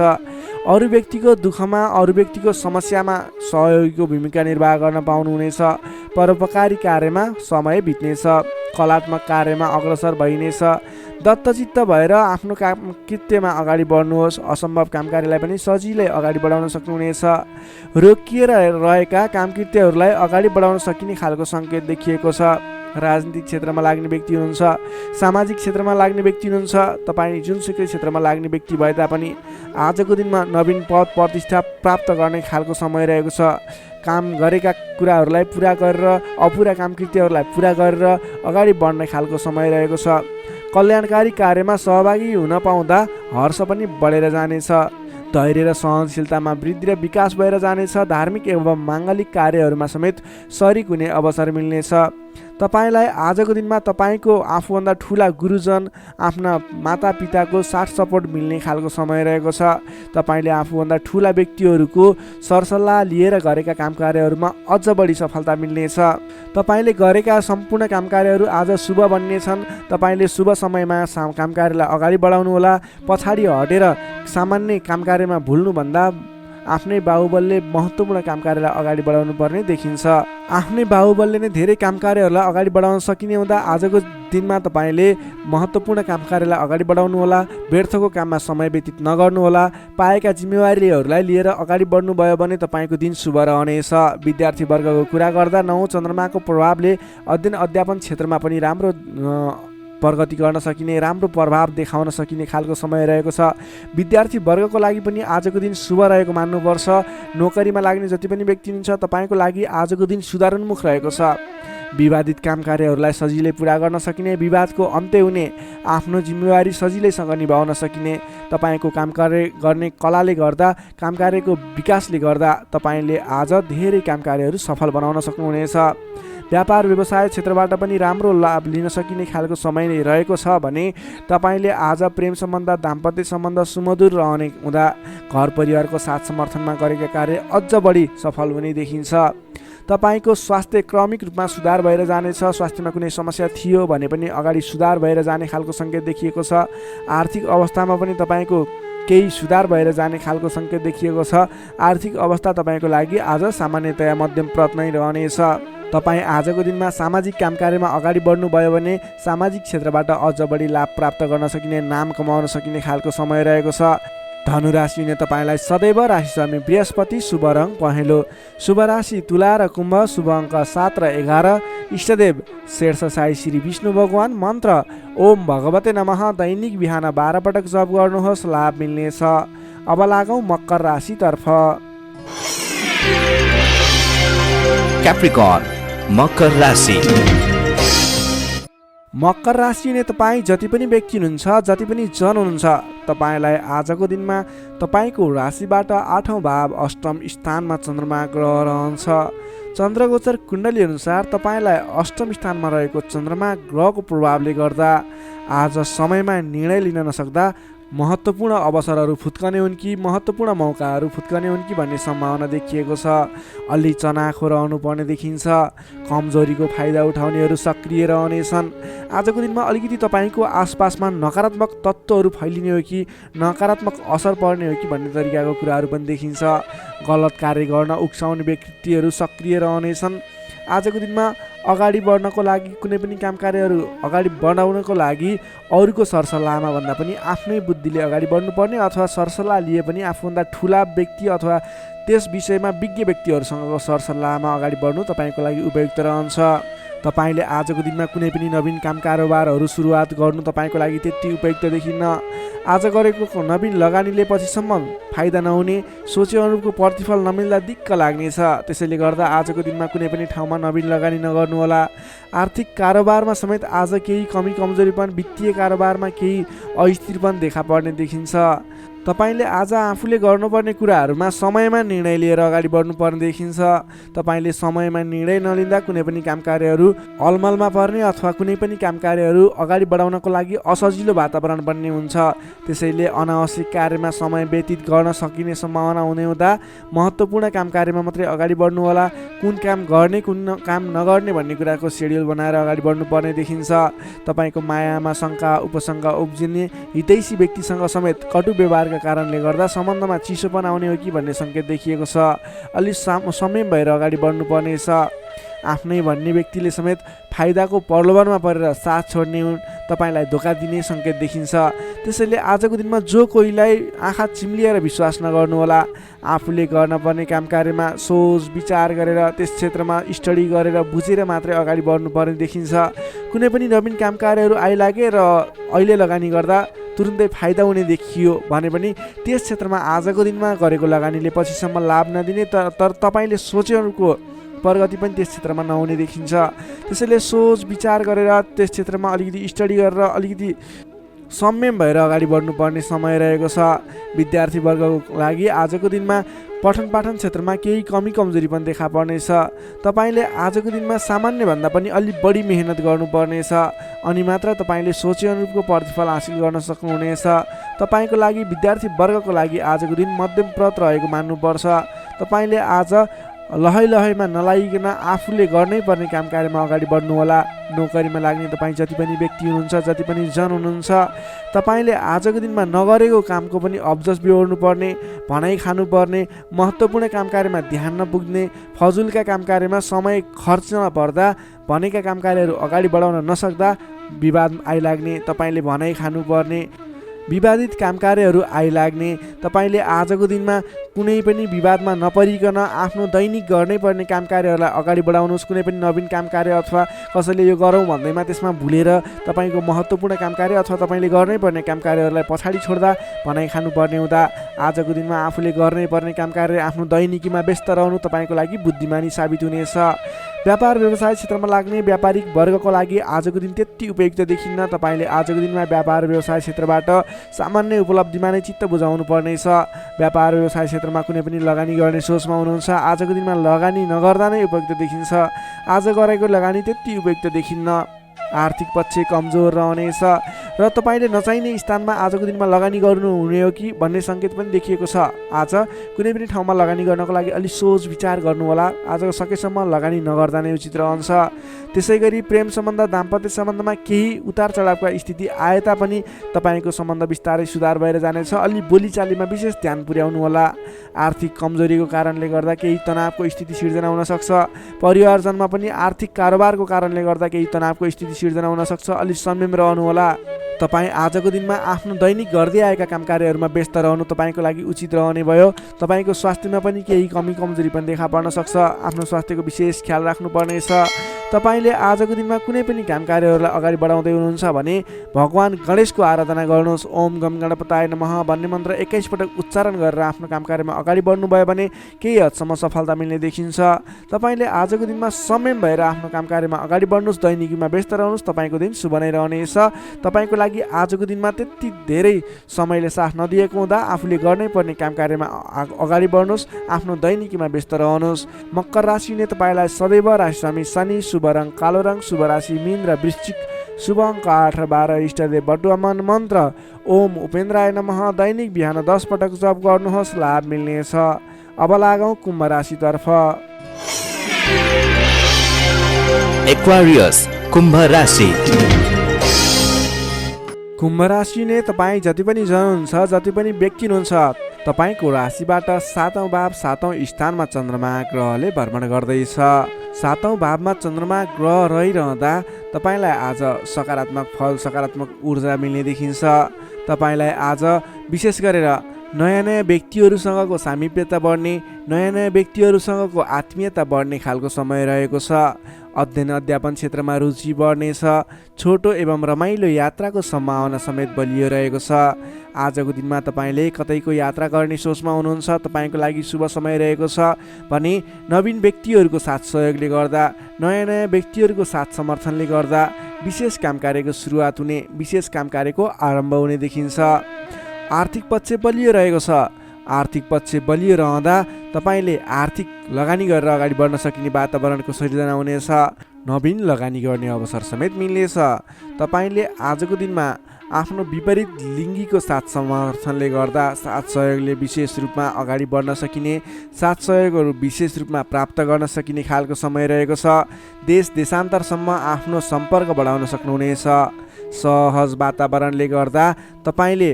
अरू व्यक्तिको दुःखमा, अरू व्यक्तिको समस्यामा सहयोगीको भूमिका निर्वाह गर्न पाउनुहुनेछ। परोपकारी कार्यमा समय बित्नेछ। कलात्मक कार्यमा अग्रसर भइनेछ। दत्तचित्त भएर आफ्नो काम कृत्यमा अगाडि बढ्नुहोस्। असम्भव काम कार्यलाई पनि सजिलै अगाडि बढाउन सक्नुहुनेछ। रोकिएर रहेका कामकृत्यहरूलाई अगाडि बढाउन सकिने खालको सङ्केत देखिएको छ। राजनीतिक क्षेत्रमा लाग्ने व्यक्ति हुनुहुन्छ, सामाजिक क्षेत्रमा लाग्ने व्यक्ति हुनुहुन्छ, तपाईँ जुनसुकै क्षेत्रमा लाग्ने व्यक्ति भए तापनि आजको दिनमा नवीन पद प्रतिष्ठा प्राप्त गर्ने खालको समय रहेको छ। काम गरेका कुराहरूलाई पुरा गरेर, अपुरा कामकृत्यहरूलाई पुरा गरेर अगाडि बढ्ने खालको समय रहेको छ। कल्याणकारी कार्यमा सहभागी हुन पाउँदा हर्ष पनि बढेर जानेछ। धैर्य र सहनशीलतामा वृद्धि र विकास भएर जानेछ। धार्मिक एवं माङ्गलिक कार्यहरूमा समेत शरिक हुने अवसर मिल्नेछ। तपाईँलाई आजको दिनमा तपाईँको आफूभन्दा ठुला गुरुजन, आफ्ना मातापिताको साथ सपोर्ट मिल्ने खालको समय रहेको छ। तपाईँले आफूभन्दा ठुला व्यक्तिहरूको सरसल्लाह लिएर गरेका काम कार्यहरूमा अझ बढी सफलता मिल्नेछ। तपाईँले गरेका सम्पूर्ण काम कार्यहरू आज शुभ बन्नेछन्। तपाईँले शुभ समयमा काम कार्यलाई अगाडि बढाउनुहोला। पछाडि हटेर सामान्य काम कार्यमा भुल्नुभन्दा आफ्नै बाहुबलले महत्त्वपूर्ण काम कार्यलाई अगाडि बढाउनु पर्ने देखिन्छ। आफ्नै बाहुबलले नै धेरै काम कार्यहरूलाई अगाडि बढाउन सकिने हुँदा आजको दिनमा तपाईँले महत्त्वपूर्ण काम कार्यलाई अगाडि बढाउनुहोला। व्यर्थको काममा समय व्यतीत नगर्नुहोला। पाएका जिम्मेवारीहरूलाई लिएर अगाडि बढ्नुभयो भने तपाईँको दिन शुभ रहनेछ। विद्यार्थी वर्गको कुरा गर्दा 9 चन्द्रमाको प्रभावले अध्ययन अध्यापन क्षेत्रमा पनि राम्रो प्रगति गर्न सकिने, राम्रो प्रभाव देखाउन सकिने खालको समय रहेको छ। विद्यार्थी वर्गको लागि पनि आजको दिन शुभ रहेको मान्नुपर्छ। नोकरीमा लाग्ने जति पनि व्यक्ति हुनुहुन्छ तपाईँको लागि आजको दिन सुधारोन्मुख रहेको छ। विवादित काम कार्यहरूलाई सजिलै पुरा गर्न सकिने, विवादको अन्त्य हुने, आफ्नो जिम्मेवारी सजिलैसँग निभाउन सकिने, तपाईँको काम कार्य गर्ने कलाले गर्दा, काम कार्यको विकासले गर्दा तपाईँले आज धेरै काम कार्यहरू सफल बनाउन सक्नुहुनेछ। व्यापार व्यवसाय क्षेत्रबाट पनि राम्रो लाभ लिन सकिने खालको समय नै रहेको छ भने तपाईँले आज प्रेम सम्बन्ध, दाम्पत्य सम्बन्ध सुमधुर रहने हुँदा घर परिवारको साथ समर्थनमा गरेका कार्य अझ बढी सफल हुने देखिन्छ। तपाईँको स्वास्थ्य क्रमिक रूपमा सुधार भएर जानेछ। स्वास्थ्यमा कुनै समस्या थियो भने पनि अगाडि सुधार भएर जाने खालको सङ्केत देखिएको छ। आर्थिक अवस्थामा पनि तपाईँको केही सुधार भएर जाने खालको सङ्केत देखिएको छ। आर्थिक अवस्था तपाईँको लागि आज सामान्यतया मध्यमप्रद नै रहनेछ। तपाईँ आजको दिनमा सामाजिक काम कार्यमा अगाडि बढ्नुभयो भने सामाजिक क्षेत्रबाट अझ बढी लाभ प्राप्त गर्न सकिने, नाम कमाउन सकिने खालको समय रहेको छ। धनुराशिले तपाईँलाई सदैव राशिस्वामी बृहस्पति, शुभ रङ पहेँलो। शुभ राशि तुला र कुम्भ, शुभ अङ्क 7 र 11। इष्टदेव शेर्ष साई श्री विष्णु भगवान। मन्त्र ओम भगवते नमः। दैनिक बिहान 12 पटक जप गर्नुहोस्, लाभ मिल्नेछ। अब लागौँ मकर राशितर्फ। क्याप्रिकर्न मकर राशि। मकर राशि नै तपाईँ जति पनि व्यक्ति हुनुहुन्छ, जति पनि जन हुनुहुन्छ, तपाईँलाई आजको दिनमा तपाईँको राशिबाट 8औँ भाव अष्टम स्थानमा चन्द्रमा ग्रह रहन्छ। चन्द्रगोचर कुण्डली अनुसार तपाईँलाई अष्टम स्थानमा रहेको चन्द्रमा ग्रहको प्रभावले गर्दा आज समयमा निर्णय लिन नसक्दा महत्त्वपूर्ण अवसरहरू फुत्कने हुन् कि महत्त्वपूर्ण मौकाहरू फुत्कने हुन् कि भन्ने सम्भावना देखिएको छ। अलि चनाखो रहनुपर्ने देखिन्छ। कमजोरीको फाइदा उठाउनेहरू सक्रिय रहनेछन्। आजको दिनमा अलिकति तपाईँको आसपासमा नकारात्मक तत्त्वहरू फैलिने हो कि नकारात्मक असर पर्ने हो कि भन्ने तरिकाको कुराहरू पनि देखिन्छ। गलत कार्य गर्न उक्साउने व्यक्तिहरू सक्रिय रहनेछन्। आजको दिनमा अगाडि बढ्नको लागि, कुनै पनि काम कार्यहरू अगाडि बढाउनको लागि अरूको सरसल्लाहमा भन्दा पनि आफ्नै बुद्धिले अगाडि बढ्नुपर्ने, अथवा सरसल्लाह लिए पनि आफूभन्दा ठुला व्यक्ति अथवा त्यस विषयमा विज्ञ व्यक्तिहरूसँगको सरसल्लाहमा अगाडि बढ्नु तपाईँको लागि उपयुक्त रहन्छ। तपाईँले आजको दिनमा कुनै पनि नवीन काम कारोबारहरू सुरुवात गर्नु तपाईँको लागि त्यति उपयुक्त देखिन्न। आज गरेको नवीन लगानीले पछिसम्म फाइदा नहुने, सोचे अनुरूपको प्रतिफल नमिल्दा दिक्क लाग्नेछ। त्यसैले गर्दा आजको दिनमा कुनै पनि ठाउँमा नवीन लगानी नगर्नुहोला। आर्थिक कारोबारमा समेत आज केही कमी कमजोरीपन, वित्तीय कारोबारमा केही अस्थिरपन देखा पर्ने देखिन्छ। तपाईँले आज आफूले गर्नुपर्ने कुराहरूमा समयमा निर्णय लिएर अगाडि बढ्नुपर्ने देखिन्छ। तपाईँले समयमा निर्णय नलिँदा कुनै पनि काम कार्यहरू अलमलमा पर्ने अथवा कुनै पनि काम कार्यहरू अगाडि बढाउनको लागि असजिलो वातावरण बन्ने हुन्छ। त्यसैले अनावश्यक कार्यमा समय व्यतीत गर्न सकिने सम्भावना हुने हुँदा महत्त्वपूर्ण काम कार्यमा मात्रै अगाडि बढ्नुहोला। कुन काम गर्ने, कुन काम नगर्ने भन्ने कुराको सेड्युल बनाएर अगाडि बढ्नुपर्ने देखिन्छ। तपाईँको मायामा शङ्का उपशङ्का उब्जिने, हितैषी व्यक्तिसँग समेत कटु व्यवहार कारणले गर्दा सम्बन्धमा चिसोपन आउने हो कि भन्ने सङ्केत देखिएको छ। अलि संयम भएर अगाडि बढ्नुपर्नेछ। आफ्नै भन्ने व्यक्तिले समेत फाइदाको प्रलोभनमा परेर साथ छोड्ने हुन्, तपाईँलाई धोका दिने सङ्केत देखिन्छ। त्यसैले आजको दिनमा जो कोहीलाई आँखा चिम्लिएर विश्वास नगर्नुहोला। आफूले गर्नुपर्ने काम कार्यमा सोच विचार गरेर, त्यस क्षेत्रमा स्टडी गरेर बुझेर मात्रै अगाडि बढ्नुपर्ने देखिन्छ। कुनै पनि नवीन काम कार्यहरू आइलागे र अहिले लगानी गर्दा तुरुन्तै फाइदा हुने देखियो भने पनि त्यस क्षेत्रमा आजको दिनमा गरेको लगानीले पछिसम्म लाभ नदिने, तर तपाईँले सोचेअनुको प्रगति पनि त्यस क्षेत्रमा नहुने देखिन्छ। त्यसैले सोच विचार गरेर त्यस क्षेत्रमा अलिकति स्टडी गरेर अलिकति संयम भएर अगाडि बढ्नुपर्ने समय रहेको छ। विद्यार्थी वर्गको लागि आजको दिनमा पठन पाठन क्षेत्रमा केही कमी कमजोरी पनि देखा पर्नेछ। तपाईँले आजको दिनमा सामान्यभन्दा पनि अलि बढी मेहनत गर्नुपर्नेछ, अनि मात्र तपाईँले सोचे अनुरूपको प्रतिफल हासिल गर्न सक्नुहुनेछ। तपाईँको लागि, विद्यार्थी वर्गको लागि आजको दिन मध्यमप्रद रहेको मान्नुपर्छ। तपाईँले आज लहैमा नलागिकन आफूले गर्नै पर्ने काम कार्यमा अगाडि बढ्नुहोला। नोकरीमा लाग्ने तपाईँ जति पनि व्यक्ति हुनुहुन्छ, जति पनि जन हुनुहुन्छ, तपाईँले आजको दिनमा नगरेको कामको पनि अब्जस बिहोर्नु पर्ने, भनाइ खानुपर्ने, महत्त्वपूर्ण काम कार्यमा ध्यान नपुग्ने, फजुलका काम कार्यमा समय खर्च नपर्दा भनेका काम कार्यहरू अगाडि बढाउन नसक्दा विवाद आइलाग्ने, तपाईँले भनाइ खानुपर्ने, विवादित काम कार्यहरू आइलाग्ने, तपाईँले आजको दिनमा कुनै पनि विवादमा नपरिकन आफ्नो दैनिक गर्नै पर्ने काम कार्यहरूलाई अगाडि बढाउनुहोस्। कुनै पनि नवीन काम कार्य अथवा कसैले यो गरौँ भन्दैमा त्यसमा भुलेर तपाईँको महत्त्वपूर्ण काम कार्य अथवा तपाईँले गर्नै पर्ने काम कार्यहरूलाई पछाडि छोड्दा भनाइ खानुपर्ने हुँदा आजको दिनमा आफूले गर्नै पर्ने काम कार्य आफ्नो दैनिकीमा व्यस्त रहनु तपाईँको लागि बुद्धिमानी साबित हुनेछ। व्यापार व्यवसाय क्षेत्रमा लाग्ने व्यापारिक वर्गको लागि आजको दिन त्यति उपयुक्त देखिन्न। तपाईँले आजको दिनमा व्यापार व्यवसाय क्षेत्रबाट सामान्य उपलब्धिमा नै चित्त बुझाउनु पर्नेछ। व्यापार व्यवसाय क्षेत्रमा कुनै पनि लगानी गर्ने सोचमा हुनुहुन्छ, आजको दिनमा लगानी नगर्दा नै उपयुक्त देखिन्छ। आज गरेको लगानी त्यति उपयुक्त देखिन्न। आर्थिक पक्ष कमजोर रहनेछ र तपाईँले नचाहिने स्थानमा आजको दिनमा लगानी गर्नुहुने हो कि भन्ने सङ्केत पनि देखिएको छ। आज कुनै पनि ठाउँमा लगानी गर्नको लागि अलि सोच विचार गर्नुहोला। आज सकेसम्म लगानी नगर्दा नै उचित रहन्छ। त्यसै गरी प्रेम सम्बन्ध, दाम्पत्य सम्बन्धमा केही उतार चढावका स्थिति आए तापनि तपाईँको सम्बन्ध बिस्तारै सुधार भएर जानेछ। अलि बोलीचालीमा विशेष ध्यान पुर्याउनु होला। आर्थिक कमजोरीको कारणले गर्दा केही तनावको स्थिति सिर्जना हुन सक्छ। परिवारजनमा पनि आर्थिक कारोबारको कारणले गर्दा केही तनावको स्थिति सिर्जना हुन सक्छ। अलि संयम रहनुहोला। तपाईँ आजको दिनमा आफ्नो दैनिक गर्दै आएका काम कार्यहरूमा व्यस्त रहनु तपाईँको लागि उचित रहने भयो। तपाईँको स्वास्थ्यमा पनि केही कमी कमजोरी पनि देखा पर्न सक्छ। आफ्नो स्वास्थ्यको विशेष ख्याल राख्नुपर्नेछ। तपाईँले आजको दिनमा कुनै पनि काम कार्यहरूलाई अगाडि बढाउँदै हुनुहुन्छ भने भगवान् गणेशको आराधना गर्नुहोस्। ओम गम गणपताय नमः भन्ने मन्त्र 21 पटक उच्चारण गरेर आफ्नो काम कार्यमा अगाडि बढ्नुभयो भने केही हदसम्म सफलता मिल्ने देखिन्छ। तपाईँले आजको दिनमा संयम भएर आफ्नो काम कार्यमा अगाडि बढ्नुहोस्। दैनिकीमा व्यस्त रहनुहोस्। तपाईँको दिन शुभ नै रहनेछ। तपाईँको लागि आजको दिनमा त्यति धेरै समयले साथ नदिएको हुँदा आफूले गर्नै पर्ने काम कार्यमा अगाडि बढ्नुहोस्। आफ्नो दैनिकीमा व्यस्त रहनुहोस्। मकर राशिले तपाईँलाई सदैव राशिस्वामी शनि, शुभ रङ कालो रङ, शुभ राशि मीन र वृश्चिक, शुभ अङ्क 8 र 12, इष्टदेव बटुवामन मन्त्र ओम उपेन्द्राय नमः दैनिक बिहान 10 पटक जप गर्नुहोस्। लाभ मिल्नेछ। अब लागौँ कुम्भ राशितर्फ। एक्वारियस कुम्भ राशि। कुम्भ राशिले तपाईँ जति पनि जन हुनुहुन्छ, जति पनि व्यक्ति हुनुहुन्छ, तपाईँको राशिबाट 7औं भाव 7औं स्थानमा चन्द्रमा ग्रहले भ्रमण गर्दैछ। 7औं भावमा चन्द्रमा ग्रह रहिरहँदा तपाईँलाई आज सकारात्मक फल, सकारात्मक ऊर्जा मिल्ने देखिन्छ। तपाईँलाई आज विशेष गरेर नयाँ नयाँ व्यक्तिहरूसँगको सामिप्यता बढ्ने, नयाँ नयाँ व्यक्तिहरूसँगको आत्मीयता बढ्ने खालको समय रहेको छ। अध्ययन अध्यापन क्षेत्रमा रुचि बढ्नेछ। छोटो एवं रमाइलो यात्राको सम्भावना समेत बलियो रहेको छ। आजको दिनमा तपाईँले कतैको यात्रा गर्ने सोचमा हुनुहुन्छ, तपाईँको लागि शुभ समय रहेको छ भने नवीन व्यक्तिहरूको साथ सहयोगले गर्दा, नयाँ नयाँ व्यक्तिहरूको साथ समर्थनले गर्दा विशेष काम कार्यको सुरुवात हुने, विशेष काम कार्यको आरम्भ हुने देखिन्छ। आर्थिक पक्ष बलियो रहेको छ। आर्थिक पक्ष बलियो रहँदा तपाईँले आर्थिक लगानी गरेर अगाडि बढ्न सकिने वातावरणको सृजना हुनेछ। नवीन लगानी गर्ने अवसर समेत मिल्नेछ। तपाईँले आजको दिनमा आफ्नो विपरीत लिङ्गीको साथ समर्थनले गर्दा, साथ सहयोगले विशेष रूपमा अगाडि बढ्न सकिने, साथ सहयोगहरू विशेष रूपमा प्राप्त गर्न सकिने खालको समय रहेको छ। देश देशान्तरसम्म आफ्नो सम्पर्क बढाउन सक्नुहुनेछ। सहज वातावरणले गर्दा तपाईँले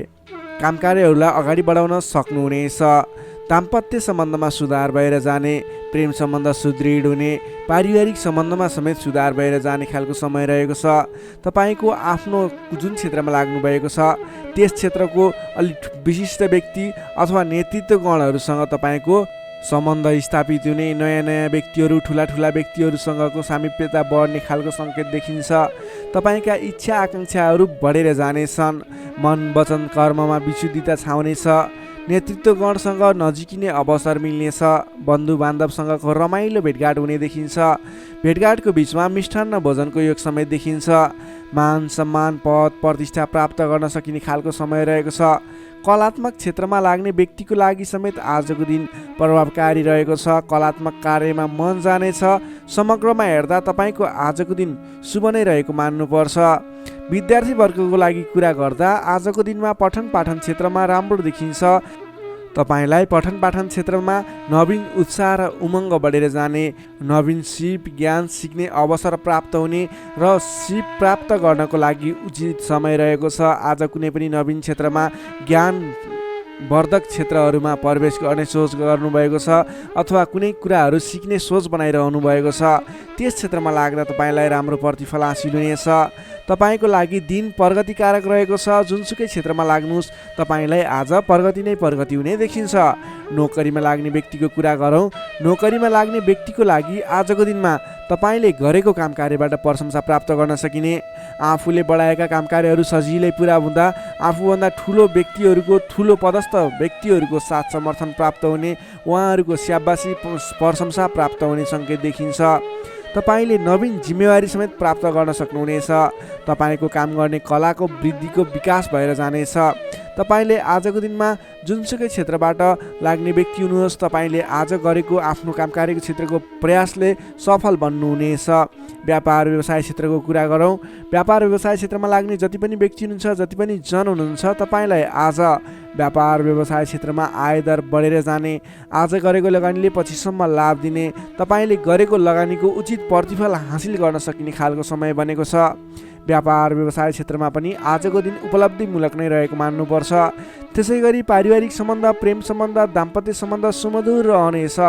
काम कार्यहरूलाई अगाडि बढाउन सक्नुहुनेछ। दाम्पत्य सम्बन्धमा सुधार भएर जाने, प्रेम सम्बन्ध सुदृढ हुने, पारिवारिक सम्बन्धमा समेत सुधार भएर जाने खालको समय रहेको छ। तपाईँको आफ्नो जुन क्षेत्रमा लाग्नुभएको छ त्यस क्षेत्रको अलिक विशिष्ट व्यक्ति अथवा नेतृत्वगणहरूसँग तपाईँको सम्बन्ध स्थापित हुने, नयाँ नयाँ व्यक्तिहरू, ठुला ठुला व्यक्तिहरूसँगको सामिप्यता बढ्ने खालको सङ्केत देखिन्छ। तपाईँका इच्छा आकाङ्क्षाहरू बढेर जानेछन्। मन वचन कर्ममा विशुद्धिता छाउनेछ। नेतृत्वगणसँग नजिकिने अवसर मिल्नेछ। बन्धु बान्धवसँगको रमाइलो भेटघाट हुने देखिन्छ। भेटघाटको बिचमा मिष्ठान्न भोजनको योग समेत देखिन्छ। मान सम्मान पद प्रतिष्ठा प्राप्त गर्न सकिने खालको समय रहेको छ। कलात्मक क्षेत्रमा लाग्ने व्यक्तिको लागि समेत आजको दिन प्रभावकारी रहेको छ। कलात्मक कार्यमा मन जानेछ। समग्रमा हेर्दा तपाईँको आजको दिन शुभ नै रहेको मान्नुपर्छ। विद्यार्थी वर्गको लागि कुरा गर्दा आजको दिनमा पठन पाठन क्षेत्रमा राम्रो देखिन्छ। तपाईँलाई पठन पाठन क्षेत्रमा नवीन उत्साह र उमङ्ग बढेर जाने, नवीन सिप ज्ञान सिक्ने अवसर प्राप्त हुने र सिप प्राप्त गर्नको लागि उचित समय रहेको छ। आज कुनै पनि नवीन क्षेत्रमा ज्ञान वर्धक क्षेत्रहरूमा प्रवेश गर्ने सोच गर्नुभएको छ अथवा कुनै कुराहरू सिक्ने सोच बनाइरहनु भएको छ, त्यस क्षेत्रमा लाग्दा तपाईँलाई राम्रो प्रतिफल हासिल हुनेछ। तपाईँको लागि दिन प्रगतिकारक रहेको छ। जुनसुकै क्षेत्रमा लाग्नुहोस्, तपाईँलाई आज प्रगति नै प्रगति हुने देखिन्छ। नोकरीमा लाग्ने व्यक्तिको कुरा गरौँ। नोकरीमा लाग्ने व्यक्तिको लागि आजको दिनमा तपाईँले गरेको काम कार्यबाट प्रशंसा प्राप्त गर्न सकिने, आफूले बढाएका काम कार्यहरू सजिलै पुरा हुँदा आफूभन्दा ठुलो व्यक्तिहरूको, ठुलो पदस्थ व्यक्तिहरूको साथ समर्थन प्राप्त हुने, उहाँहरूको स्याबासी प्रशंसा प्राप्त हुने सङ्केत देखिन्छ। तपाईँले नवीन जिम्मेवारी समेत प्राप्त गर्न सक्नुहुनेछ। तपाईँको काम गर्ने कलाको वृद्धिको विकास भएर जानेछ। तपाईँले आजको दिनमा जुनसुकै क्षेत्रबाट लाग्ने व्यक्ति हुनुहोस्, तपाईँले आज गरेको आफ्नो काम कार्यको क्षेत्रको प्रयासले सफल बन्नुहुनेछ। व्यापार व्यवसाय क्षेत्रको कुरा गरौँ। व्यापार व्यवसाय क्षेत्रमा लाग्ने जति पनि व्यक्ति हुनुहुन्छ, जति पनि जन हुनुहुन्छ, तपाईँलाई आज व्यापार व्यवसाय क्षेत्रमा आयदर बढेर जाने, आज गरेको लगानीले पछिसम्म लाभ दिने, तपाईँले गरेको लगानीको उचित प्रतिफल हासिल गर्न सकिने खालको समय बनेको छ। व्यापार व्यवसाय क्षेत्रमा पनि आजको दिन उपलब्धिमूलक नै रहेको मान्नुपर्छ। त्यसै गरी पारिवारिक सम्बन्ध, प्रेम सम्बन्ध, दाम्पत्य सम्बन्ध सुमधुर रहनेछ।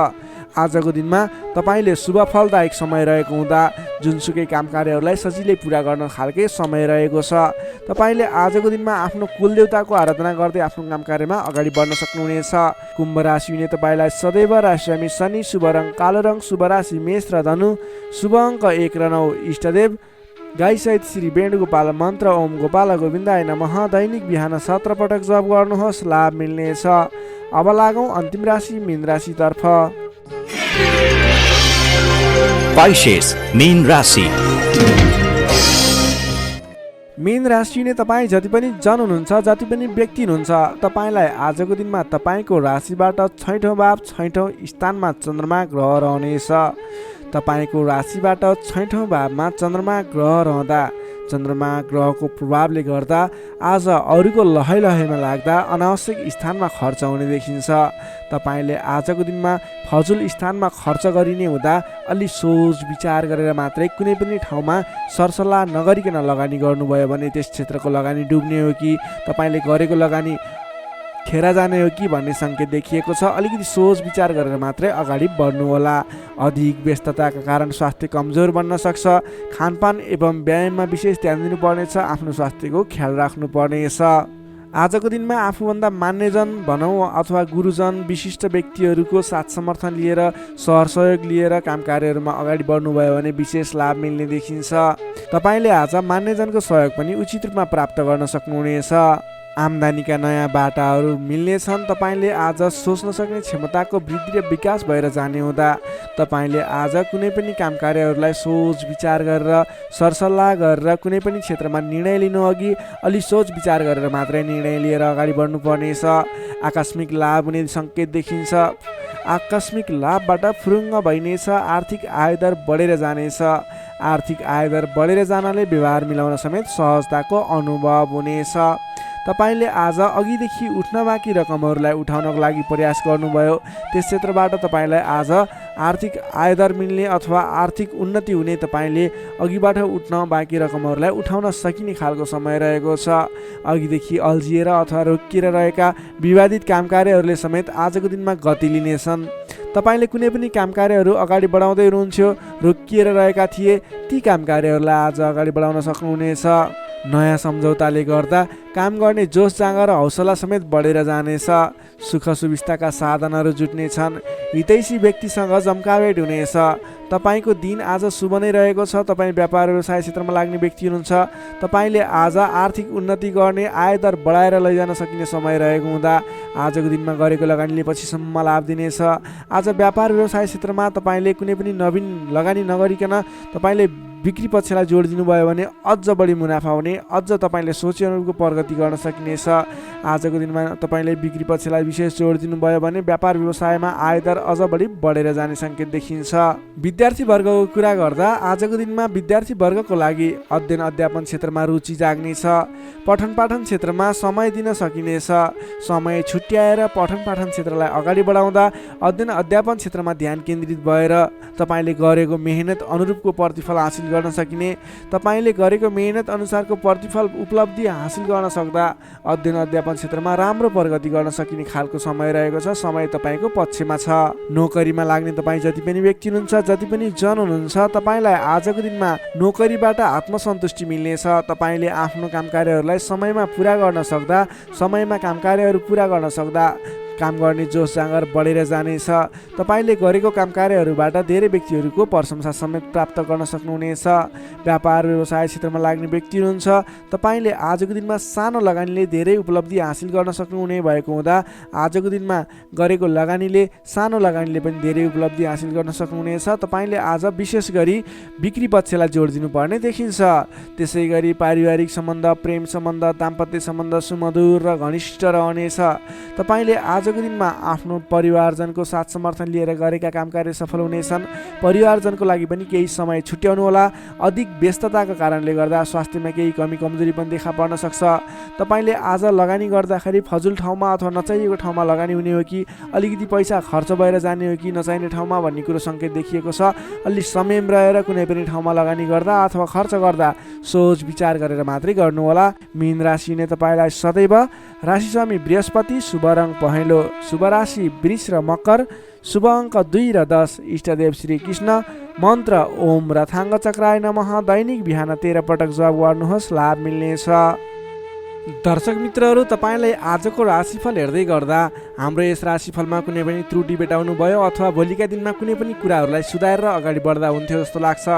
आजको दिनमा तपाईँले शुभ फलदायक समय रहेको हुँदा जुनसुकै काम कार्यहरूलाई सजिलै पुरा गर्न खालके समय रहेको छ। तपाईँले आजको दिनमा आफ्नो कुलदेवताको आराधना गर्दै आफ्नो काम कार्यमा अगाडि बढ्न सक्नुहुनेछ। कुम्भ राशि हुने तपाईँलाई सदैव राशिस्वामी शनि, शुभ रङ कालो रङ, शुभ राशि मेष र धनु, शुभ अङ्क 1 र 9, इष्टदेव गाईसहित श्री वेणुगोपाल मन्त्र ओम गोपाल गोविन्दाय नमः दैनिक बिहान 17 पटक जप गर्नुहोस्, लाभ मिल्नेछ। अब लागौँ अन्तिम राशि मीन राशितर्फ। Pisces, मीन राशि। मीन राशि ने तपाईँ जति पनि जन हुनुहुन्छ, जति पनि व्यक्ति हुनुहुन्छ, तपाईँलाई आजको दिनमा तपाईँको राशिबाट 6औँ भाव 6औँ स्थानमा चन्द्रमा ग्रह रहनेछ। तपाईँको राशिबाट 6औँ भावमा चन्द्रमा ग्रह रहँदा चन्द्रमा ग्रहको प्रभावले गर्दा आज अरूको लहैमा लाग्दा अनावश्यक स्थानमा खर्च हुने देखिन्छ। तपाईँले आजको दिनमा फजुल स्थानमा खर्च गरिने हुँदा अलि सोच विचार गरेर मात्रै कुनै पनि ठाउँमा सरसल्लाह नगरिकन लगानी गर्नुभयो भने त्यस क्षेत्रको लगानी डुब्ने हो कि तपाईँले गरेको लगानी खेर जाने हो कि भन्ने सङ्केत देखिएको छ। अलिकति सोच विचार गरेर मात्रै अगाडि बढ्नुहोला। अधिक व्यस्तताका कारण स्वास्थ्य कमजोर बन्न सक्छ। खानपान एवं व्यायाममा विशेष ध्यान दिनुपर्नेछ। आफ्नो स्वास्थ्यको ख्याल राख्नुपर्नेछ। आजको दिनमा आफूभन्दा मान्यजन भनौँ अथवा गुरुजन, विशिष्ट व्यक्तिहरूको साथ समर्थन लिएर, सहयोग लिएर काम कार्यहरूमा अगाडि बढ्नुभयो भने विशेष लाभ मिल्ने देखिन्छ। तपाईँले आज मान्यजनको सहयोग पनि उचित रूपमा प्राप्त गर्न सक्नुहुनेछ। आम्दानीका नयाँ बाटाहरू मिल्नेछन्। तपाईँले आज सोच्न सक्ने क्षमताको वृद्धि र विकास भएर जाने हुँदा तपाईँले आज कुनै पनि काम कार्यहरूलाई सोच विचार गरेर, सरसल्लाह गरेर कुनै पनि क्षेत्रमा निर्णय लिनु अघि अलि सोच विचार गरेर मात्रै निर्णय लिएर अगाडि बढ्नुपर्नेछ। आकस्मिक लाभ हुने सङ्केत देखिन्छ। आकस्मिक लाभबाट फुरुङ्ग भइनेछ। आर्थिक आयदर बढेर जानेछ। आर्थिक आयदर बढेर जानाले व्यवहार मिलाउन समेत सहजताको अनुभव हुनेछ। तपाईँले आज अघिदेखि उठ्न बाँकी रकमहरूलाई उठाउनको लागि प्रयास गर्नुभयो, त्यस क्षेत्रबाट तपाईँलाई आज आर्थिक आयदर मिल्ने अथवा आर्थिक उन्नति हुने, तपाईँले अघिबाट उठ्न बाँकी रकमहरूलाई उठाउन सकिने खालको समय रहेको छ। अघिदेखि अल्झिएर अथवा रोकिएर रहेका विवादित काम कार्यहरूले समेत आजको दिनमा गति लिनेछन्। तपाईँले कुनै पनि काम कार्यहरू अगाडि बढाउँदै हुनुहुन्थ्यो, रोकिएर रहेका थिए, ती काम कार्यहरूलाई आज अगाडि बढाउन सक्नुहुनेछ। नयाँ सम्झौताले गर्दा काम गर्ने जोस जाँगर र हौसला समेत बढेर जानेछ। सुख सुविस्ताका साधनहरू जुट्नेछन्। हितैषी व्यक्तिसँग जम्काभेट हुनेछ। तपाईँको दिन आज शुभ नै रहेको छ। तपाईँ व्यापार व्यवसाय क्षेत्रमा लाग्ने व्यक्ति हुनुहुन्छ। तपाईँले आज आर्थिक उन्नति गर्ने, आयदर बढाएर लैजान सकिने समय रहेको हुँदा आजको दिनमा गरेको लगानीले पछिसम्म लाभ दिनेछ। आज व्यापार व्यवसाय क्षेत्रमा तपाईँले कुनै पनि नवीन लगानी नगरिकन तपाईँले बिक्री पक्षलाई जोड दिनुभयो भने अझ बढी मुनाफा हुने, अझ तपाईँले सोचे अनुरूपको प्रगति गर्न सकिनेछ। आजको दिनमा तपाईँले बिक्री पक्षलाई विशेष जोड दिनुभयो भने व्यापार व्यवसायमा आयदर अझ बढी बढेर जाने सङ्केत देखिन्छ। विद्यार्थी वर्गको कुरा गर्दा आजको दिनमा विद्यार्थी वर्गको लागि अध्ययन अध्यापन क्षेत्रमा रुचि जाग्नेछ। पठन पाठन क्षेत्रमा समय दिन सकिनेछ। समय छुट्याएर पठन पाठन क्षेत्रलाई अगाडि बढाउँदा अध्ययन अध्यापन क्षेत्रमा ध्यान केन्द्रित भएर तपाईँले गरेको मेहनत अनुरूपको प्रतिफल हासिल गर्न सकिने, तपाईँले गरेको मेहनत अनुसारको प्रतिफल उपलब्धि हासिल गर्न सक्दा अध्ययन अध्यापन क्षेत्रमा राम्रो प्रगति गर्न सकिने खालको समय रहेको छ। समय तपाईँको पक्षमा छ। नोकरीमा लाग्ने तपाईँ जति पनि व्यक्ति हुनुहुन्छ, जति पनि जन हुनुहुन्छ, तपाईँलाई आजको दिनमा नोकरीबाट आत्मसन्तुष्टि मिल्नेछ। तपाईँले आफ्नो काम कार्यहरूलाई समयमा पुरा गर्न सक्दा, समयमा काम कार्यहरू पुरा गर्न सक्दा काम गर्ने जोस जाँगर बढेर जानेछ। तपाईँले गरेको काम कार्यहरूबाट धेरै व्यक्तिहरूको प्रशंसा समेत प्राप्त गर्न सक्नुहुनेछ। व्यापार व्यवसाय क्षेत्रमा लाग्ने व्यक्ति हुनुहुन्छ, तपाईँले आजको दिनमा सानो लगानीले धेरै उपलब्धि हासिल गर्न सक्नुहुने भएको हुँदा आजको दिनमा गरेको लगानीले, सानो लगानीले पनि धेरै उपलब्धि हासिल गर्न सक्नुहुनेछ। तपाईँले आज विशेष गरी बिक्री पक्षलाई जोड दिनुपर्ने देखिन्छ। त्यसै गरी पारिवारिक सम्बन्ध, प्रेम सम्बन्ध, दाम्पत्य सम्बन्ध सुमधुर र घनिष्ठ रहनेछ। तपाईँले आजको दिनमा आफ्नो परिवारजनको साथ समर्थन लिएर गरेका काम कार्य सफल हुनेछन्। परिवारजनको लागि पनि केही समय छुट्याउनु होला। अधिक व्यस्तताको कारणले गर्दा स्वास्थ्यमा केही कमी कमजोरी पनि देखा पर्न सक्छ। तपाईँले आज लगानी गर्दाखेरि फजुल ठाउँमा अथवा नचाहिएको ठाउँमा लगानी हुने हो कि अलिकति पैसा खर्च भएर जाने हो कि नचाहिने ठाउँमा भन्ने कुरो सङ्केत देखिएको छ। अलि संयम रहेर कुनै पनि ठाउँमा लगानी गर्दा अथवा खर्च गर्दा सोच विचार गरेर मात्रै गर्नुहोला। मीन राशिले तपाईँलाई सदैव राशिस्वामी बृहस्पति, शुभ रङ पहेँलो, शुभ राशि वृष र मकर, शुभ अङ्क 2 र 10, इष्टदेव श्री कृष्ण, मन्त्र ओम रथाङ्ग चक्राय नमः। दैनिक बिहान 13 पटक जप गर्नुहोस्, लाभ मिल्नेछ। दर्शक मित्रहरू, तपाईँलाई आजको राशिफल हेर्दै गर्दा हाम्रो यस राशिफलमा कुनै पनि त्रुटि भेटाउनु भयो अथवा भोलिका दिनमा कुनै पनि कुराहरूलाई सुधारेर अगाडि बढ्दा हुन्थ्यो जस्तो लाग्छ,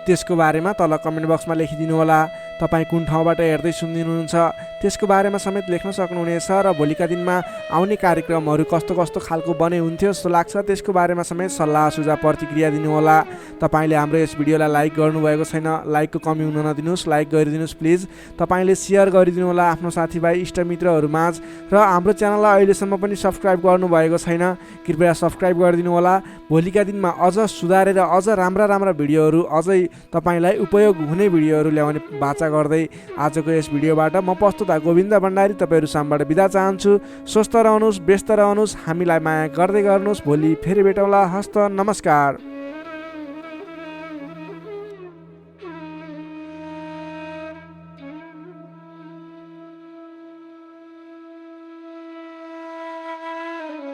त्यसको बारेमा तल कमेन्ट बक्समा लेखिदिनु होला। तपाईँ कुन ठाउँबाट हेर्दै सुनिदिनुहुन्छ त्यसको बारेमा समेत लेख्न सक्नुहुनेछ र भोलिका दिनमा आउने कार्यक्रमहरू कस्तो कस्तो खालको बने हुन्थ्यो जस्तो लाग्छ त्यसको बारेमा समेत सल्लाह सुझाव प्रतिक्रिया दिनुहोला। तपाईँले हाम्रो यस भिडियोलाई लाइक गर्नुभएको छैन, लाइकको कमी हुन नदिनुहोस्, लाइक गरिदिनुहोस् प्लिज। तपाईँले सेयर गरिदिनु होला आफ्नो साथीभाइ इष्टमित्रहरूमाझ र हाम्रो च्यानललाई अहिलेसम्म पनि सब्सक्राइब गर्नुभएको छैन, कृपया सब्सक्राइब गरिदिनु होला। भोलिका दिनमा अझ सुधारेर अझ राम्रा भिडियोहरू, अझै तपाईँलाई उपयोग हुने भिडियोहरू ल्याउने बाचा गर्दै आजको यस भिडियोबाट म प्रस्तुता गोविन्द भण्डारी तपाईँहरू सामबाट बिदा चाहन्छु। स्वस्थ रहनुहोस्, व्यस्त रहनुहोस्, हामीलाई माया गर्दै गर्नुहोस्। भोलि फेरि भेटौँला। हस्त नमस्कार।